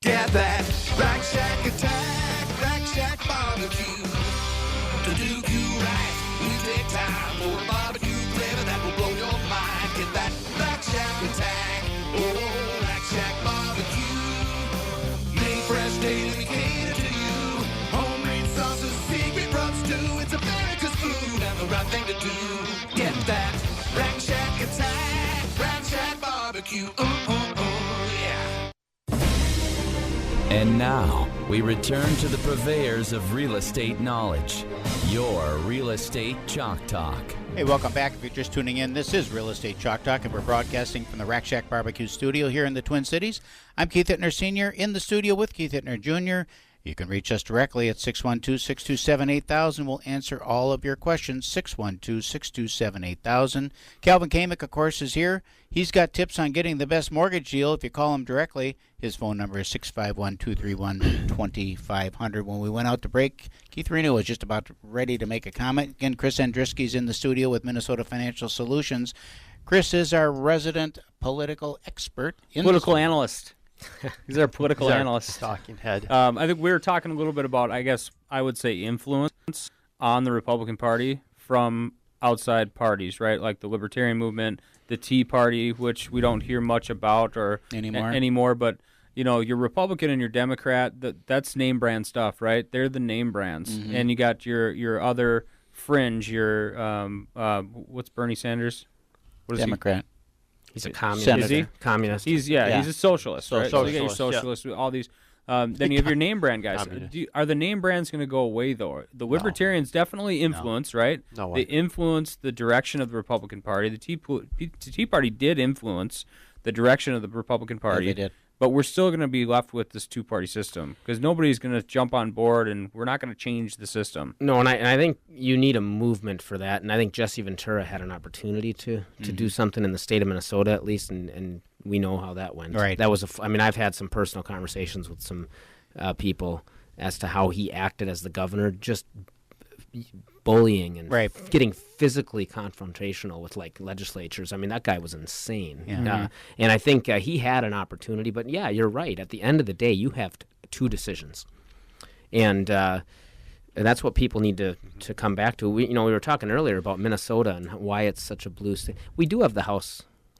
Get that Rack Shack attack, Rack Shack barbecue. To do you right, we take time for a barbecue flavor that will blow your mind. Get that Rack Shack attack, oh, Rack Shack barbecue. Made fresh daily, we cater to you. Homemade sauces, secret rubs too. It's America's food and the right thing to do. Get that Rack Shack attack, Rack Shack barbecue. Yeah. And now, we return to the purveyors of real estate knowledge, your Real Estate Chalk Talk. Hey, welcome back. If you're just tuning in, this is Real Estate Chalk Talk, and we're broadcasting from the Rack Shack Barbecue Studio here in the Twin Cities. I'm Keith Hittner Sr. in the studio with Keith Hittner Jr. You can reach us directly at 612-627-8000. We'll answer all of your questions, 612-627-8000. Calvin Kamick, of course, is here. He's got tips on getting the best mortgage deal if you call him directly. His phone number is 651-231-2500. When we went out to break, Keith Reno was just about ready to make a comment. Again, Chris Andriski's in the studio with Minnesota Financial Solutions. Chris is our resident political expert. Political analyst. He's our political analyst. Talking head. I think we were talking a little bit about, I guess I would say, influence on the Republican Party from outside parties, right? Like the Libertarian movement, the Tea Party, which we don't hear much about or anymore. But you know, your Republican and your Democrat, that's name brand stuff, right? They're the name brands, and you got your other fringe. Your what's Bernie Sanders? What is Democrat. He's a communist. Senator. Communist. He's a socialist, right? So you got your socialists, all these. Then you have your name brand guys. Are the name brands going to go away, though? The Libertarians definitely influence, right? No they influence the direction of the Republican Party. The Tea Party did influence the direction of the Republican Party. Yeah, they did. But we're still going to be left with this two-party system because nobody's going to jump on board, and we're not going to change the system. No, and I think you need a movement for that, and I think Jesse Ventura had an opportunity to do something in the state of Minnesota at least, and we know how that went. Right. That was I've had some personal conversations with some people as to how he acted as the governor, just bullying and getting physically confrontational with like legislatures. I mean, that guy was insane. Yeah. And I think he had an opportunity, but yeah, you're right. At the end of the day, you have two decisions. And that's what people need to come back to. We were talking earlier about Minnesota and why it's such a blue state. We do have the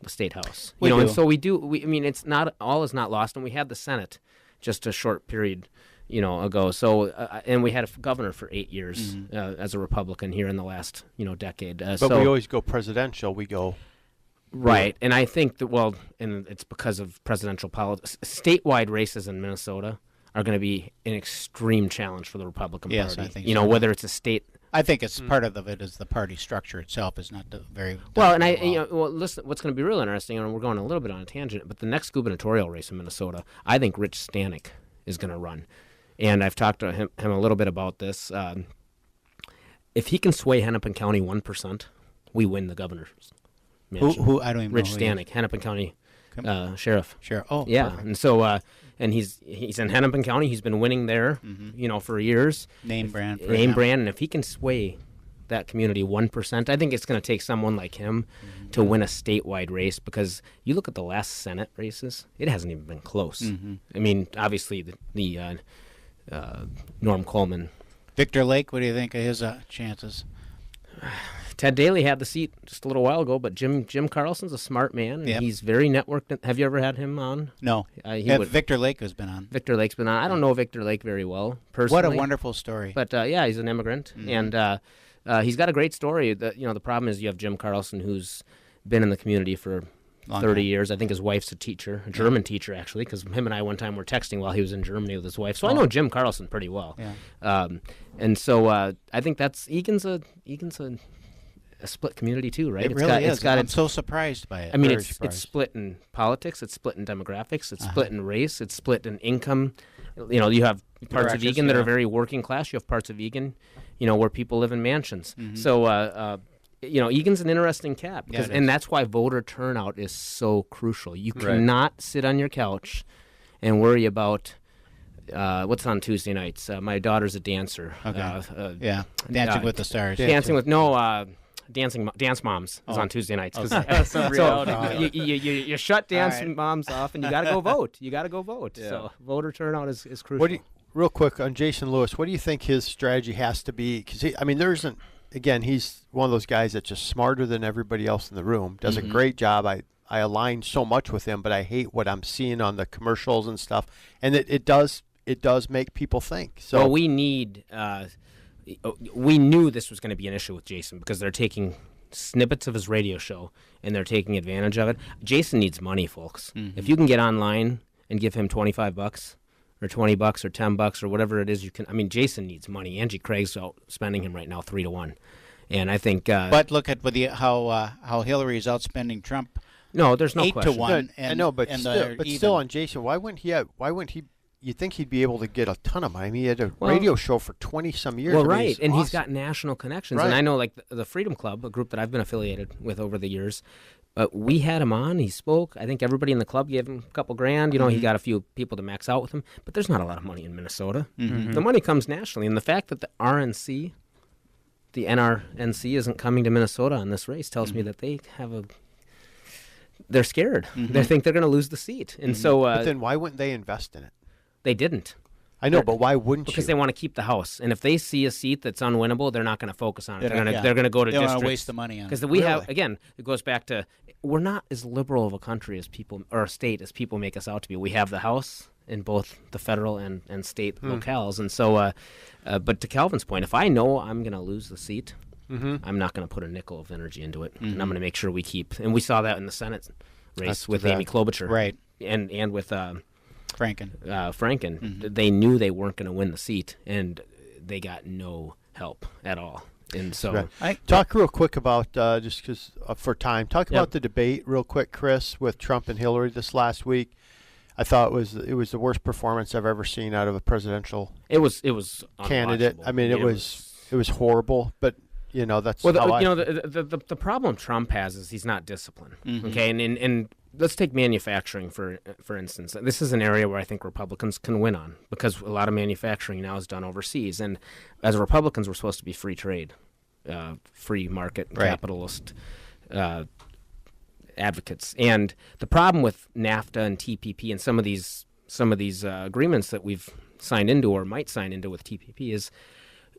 state house. We do. And so we do. I mean, it's not all is not lost, and we had the Senate just a short period ago. So, and we had a governor for 8 years as a Republican here in the last, decade. But we always go presidential. We go right, and I think that and it's because of presidential politics. Statewide races in Minnesota are going to be an extreme challenge for the Republican Yes, Party. I think so. Whether it's a state. I think it's part of it is the party structure itself is not very well. And listen, what's going to be real interesting, and we're going a little bit on a tangent, but the next gubernatorial race in Minnesota, I think Rich Stanek is going to run. And I've talked to him a little bit about this. If he can sway Hennepin County 1%, we win the governor's mansion. Who I don't even Rich know. Stanek, Hennepin County sheriff. Sheriff. Oh, yeah. perfect. And so, and he's in Hennepin County. He's been winning there, for years. Name brand. And if he can sway that community 1%, I think it's going to take someone like him to win a statewide race, because you look at the last Senate races, it hasn't even been close. I mean, obviously the Norm Coleman. Victor Lake, what do you think of his chances? Ted Daly had the seat just a little while ago, but Jim Carlson's a smart man, and he's very networked. Have you ever had him on? No. Victor Lake has been on. Victor Lake's been on. I don't know Victor Lake very well, personally. What a wonderful story. But, he's an immigrant, and he's got a great story. The problem is you have Jim Carlson, who's been in the community for 30 years. I think his wife's a teacher, a German teacher, actually, because him and I one time were texting while he was in Germany with his wife. So I know Jim Carlson pretty well. Yeah. And so I think Egan's a split community too, right? It really is. I'm so surprised by it. I mean, it's split in politics, it's split in demographics, it's split in race, it's split in income. You have parts of Egan that are very working class. You have parts of Egan, where people live in mansions. So Egan's an interesting cat, and that's why voter turnout is so crucial. You cannot sit on your couch and worry about what's on Tuesday nights. My daughter's a dancer. Okay. Dancing with the Stars. Dance Moms is on Tuesday nights. Okay. You shut Dance Moms off, and you got to go vote. Yeah. So voter turnout is crucial. Real quick on Jason Lewis, what do you think his strategy has to be? Because there isn't. Again, he's one of those guys that's just smarter than everybody else in the room. Does a great job. I align so much with him, but I hate what I'm seeing on the commercials and stuff. And it does make people think. So we need. We knew this was going to be an issue with Jason because they're taking snippets of his radio show and they're taking advantage of it. Jason needs money, folks. If you can get online and give him $25 or $20 or $10 or whatever it is, you can. I mean, Jason needs money. Angie Craig's out spending him right now 3-1, and I think. But look at how Hillary is outspending Trump. No, there's no 8-1. I know, but still on Jason, why wouldn't he? You think he'd be able to get a ton of money? I mean, he had a radio show for 20-some years. Well, right, and he's got national connections. And I know, like, the Freedom Club, a group that I've been affiliated with over the years, we had him on. He spoke. I think everybody in the club gave him a couple grand. He got a few people to max out with him. But there's not a lot of money in Minnesota. The money comes nationally. And the fact that the NRNC isn't coming to Minnesota on this race tells me that they have they're scared. They think they're going to lose the seat. And so... but then why wouldn't they invest in it? They didn't. I know, but why wouldn't because you? They want to keep the House, and if they see a seat that's unwinnable, they're not going to focus on it. They're going to go to districts. They want to waste the money on it. Because we have, again, it goes back to we're not as liberal of a country as people or a state as people make us out to be. We have the House in both the federal and state locales, and so. But to Calvin's point, if I know I'm going to lose the seat, I'm not going to put a nickel of energy into it, and I'm going to make sure we keep. And we saw that in the Senate race with Amy Klobuchar, right? And with. Franken. They knew they weren't going to win the seat, and they got no help at all. And so, talk real quick about just because for time. Talk about the debate real quick, Chris, with Trump and Hillary this last week. I thought it was the worst performance I've ever seen out of a presidential candidate. unwatchable. I mean, it was horrible, but that's well. how The problem Trump has is he's not disciplined. Mhm. Okay, and let's take manufacturing for instance. This is an area where I think Republicans can win on because a lot of manufacturing now is done overseas, and as Republicans, we're supposed to be free trade, free market, capitalist advocates. And the problem with NAFTA and TPP and some of these agreements that we've signed into or might sign into with TPP is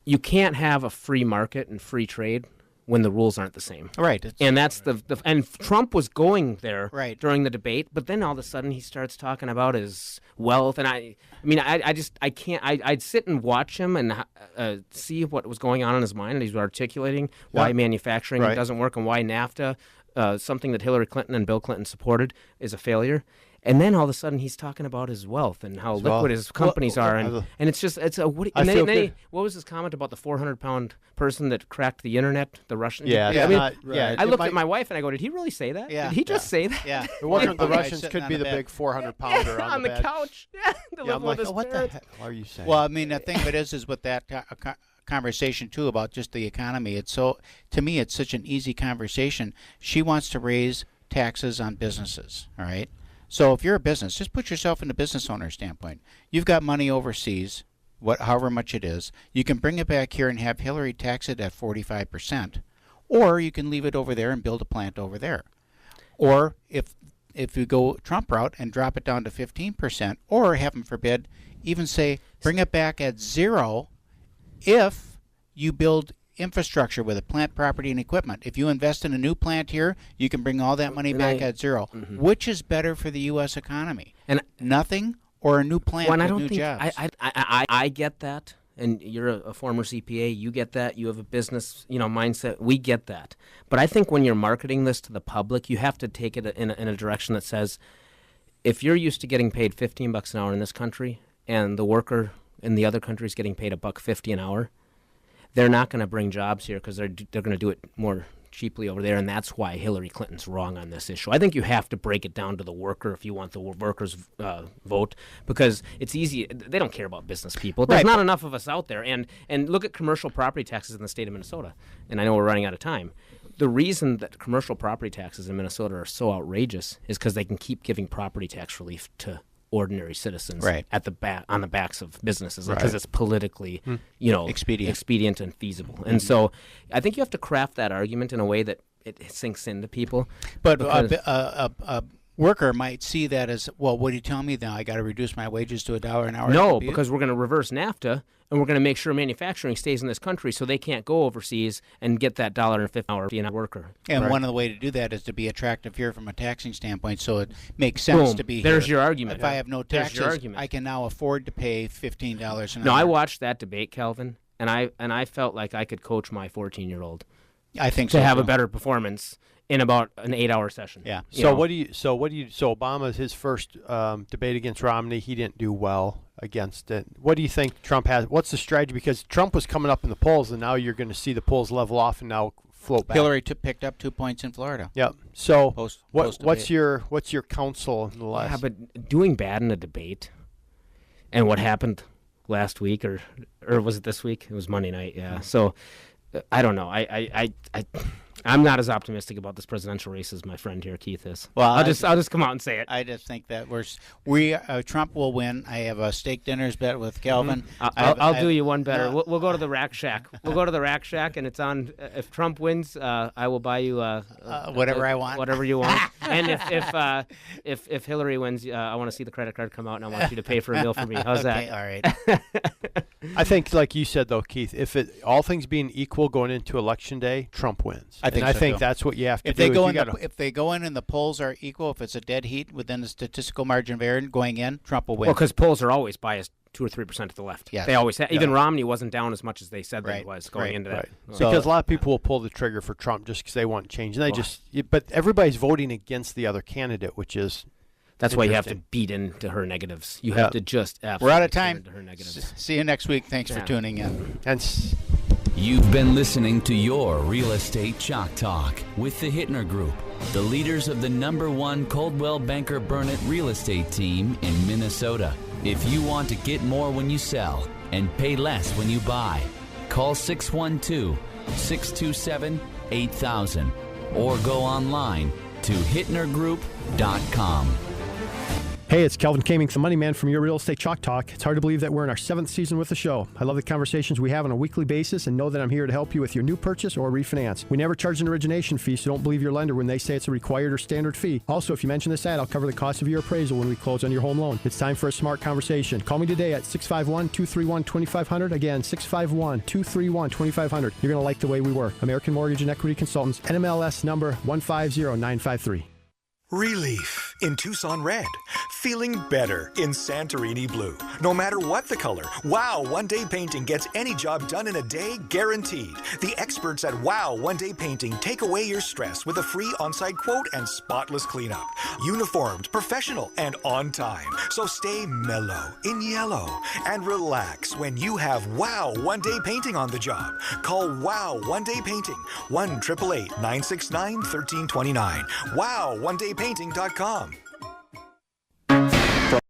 you can't have a free market and free trade when the rules aren't the same. Right. And that's and Trump was going there during the debate, but then all of a sudden he starts talking about his wealth, and I can't. I'd sit and watch him and see what was going on in his mind, and he's articulating why manufacturing doesn't work and why NAFTA, something that Hillary Clinton and Bill Clinton supported, is a failure. And then all of a sudden he's talking about his wealth and how liquid his companies are, and what was his comment about the 400-pound person that cracked the internet, the Russian? I looked at my wife and I go, did he really say that? Yeah. Did he just say that? Yeah. It wasn't the Russians. Could be the big 400-pounder on the couch. I'm like, what the heck are you saying? Well, I mean, the thing of it is with that conversation too about just the economy. To me, it's such an easy conversation. She wants to raise taxes on businesses. All right. So if you're a business, just put yourself in the business owner standpoint. You've got money overseas, however much it is. You can bring it back here and have Hillary tax it at 45%, or you can leave it over there and build a plant over there. Or if you go Trump route and drop it down to 15%, or heaven forbid, even say bring it back at 0 if you build infrastructure with a plant, property, and equipment. If you invest in a new plant here, you can bring all that money back at 0. Mm-hmm. Which is better for the U.S. economy? And nothing or a new plant with new jobs? I get that, and you're a former CPA. You get that. You have a business mindset. We get that. But I think when you're marketing this to the public, you have to take it in a direction that says, if you're used to getting paid $15 an hour in this country, and the worker in the other country is getting paid $1.50 an hour, they're not going to bring jobs here because they're going to do it more cheaply over there, and that's why Hillary Clinton's wrong on this issue. I think you have to break it down to the worker if you want the workers' vote, because it's easy. They don't care about business people. There's not enough of us out there. And look at commercial property taxes in the state of Minnesota, and I know we're running out of time. The reason that commercial property taxes in Minnesota are so outrageous is because they can keep giving property tax relief to ordinary citizens at the on the backs of businesses because it's politically, expedient and feasible. And so I think you have to craft that argument in a way that it sinks into people. But a worker might see that as, well, what are you telling me now? I got to reduce my wages to $1 an hour? No, because we're going to reverse NAFTA, and we're going to make sure manufacturing stays in this country so they can't go overseas and get that $1.50 an hour worker. And one of the ways to do that is to be attractive here from a taxing standpoint, so it makes sense to be There's here. your argument. If I have no There's taxes, your argument. I can now afford to pay $15 an hour. No, I watched that debate, Calvin, and I felt like I could coach my 14-year-old. I think to have a better performance in about an 8-hour session. Yeah. So Obama, his first debate against Romney, he didn't do well against it. What do you think Trump has? What's the strategy? Because Trump was coming up in the polls, and now you're going to see the polls level off and now float back. Hillary picked up 2 points in Florida. Yep. So what's your counsel in the last? Yeah, but doing bad in a debate, and what happened last week or was it this week? It was Monday night. Yeah. So I don't know. I'm not as optimistic about this presidential race as my friend here, Keith, is. Well, I'll just come out and say it. I just think that Trump will win. I have a steak dinners bet with Calvin. I'll do you one better. No. We'll go to the Rack Shack. We'll go to the Rack Shack, and it's on. If Trump wins, I will buy you whatever I want. Whatever you want. And if Hillary wins, I want to see the credit card come out, and I want you to pay for a meal for me. How's that? All right. I think, like you said, though, Keith, if all things being equal going into Election Day, Trump wins. I think that's what you have to do. If they go in and the polls are equal, if it's a dead heat within the statistical margin of error going in, Trump will win. Well, because polls are always biased 2 or 3% to the left. Yes. They always have. Even Romney wasn't down as much as they said that he was going into that. So, because a lot of people will pull the trigger for Trump just because they want change, and but everybody's voting against the other candidate, which is. That's why you have to beat into her negatives. You have to just absolutely We're out of time. Into her negatives. See you next week. Thanks for tuning in. And You've been listening to your Real Estate Chalk Talk with the Hittner Group, the leaders of the #1 Coldwell Banker Burnett real estate team in Minnesota. If you want to get more when you sell and pay less when you buy, call 612-627-8000 or go online to hittnergroup.com. Hey, it's Kelvin Kaming, the Money Man from your Real Estate Chalk Talk. It's hard to believe that we're in our 7th season with the show. I love the conversations we have on a weekly basis and know that I'm here to help you with your new purchase or refinance. We never charge an origination fee, so don't believe your lender when they say it's a required or standard fee. Also, if you mention this ad, I'll cover the cost of your appraisal when we close on your home loan. It's time for a smart conversation. Call me today at 651-231-2500. Again, 651-231-2500. You're going to like the way we work. American Mortgage and Equity Consultants, NMLS number 150953. Relief in Tucson red. Feeling better in Santorini blue. No matter what the color, Wow One Day Painting gets any job done in a day guaranteed. The experts at Wow One Day Painting take away your stress with a free on-site quote and spotless cleanup. Uniformed, professional, and on time. So stay mellow in yellow and relax when you have Wow One Day Painting on the job. Call Wow One Day Painting, 1-888-969-1329. WowOneDayPainting.com.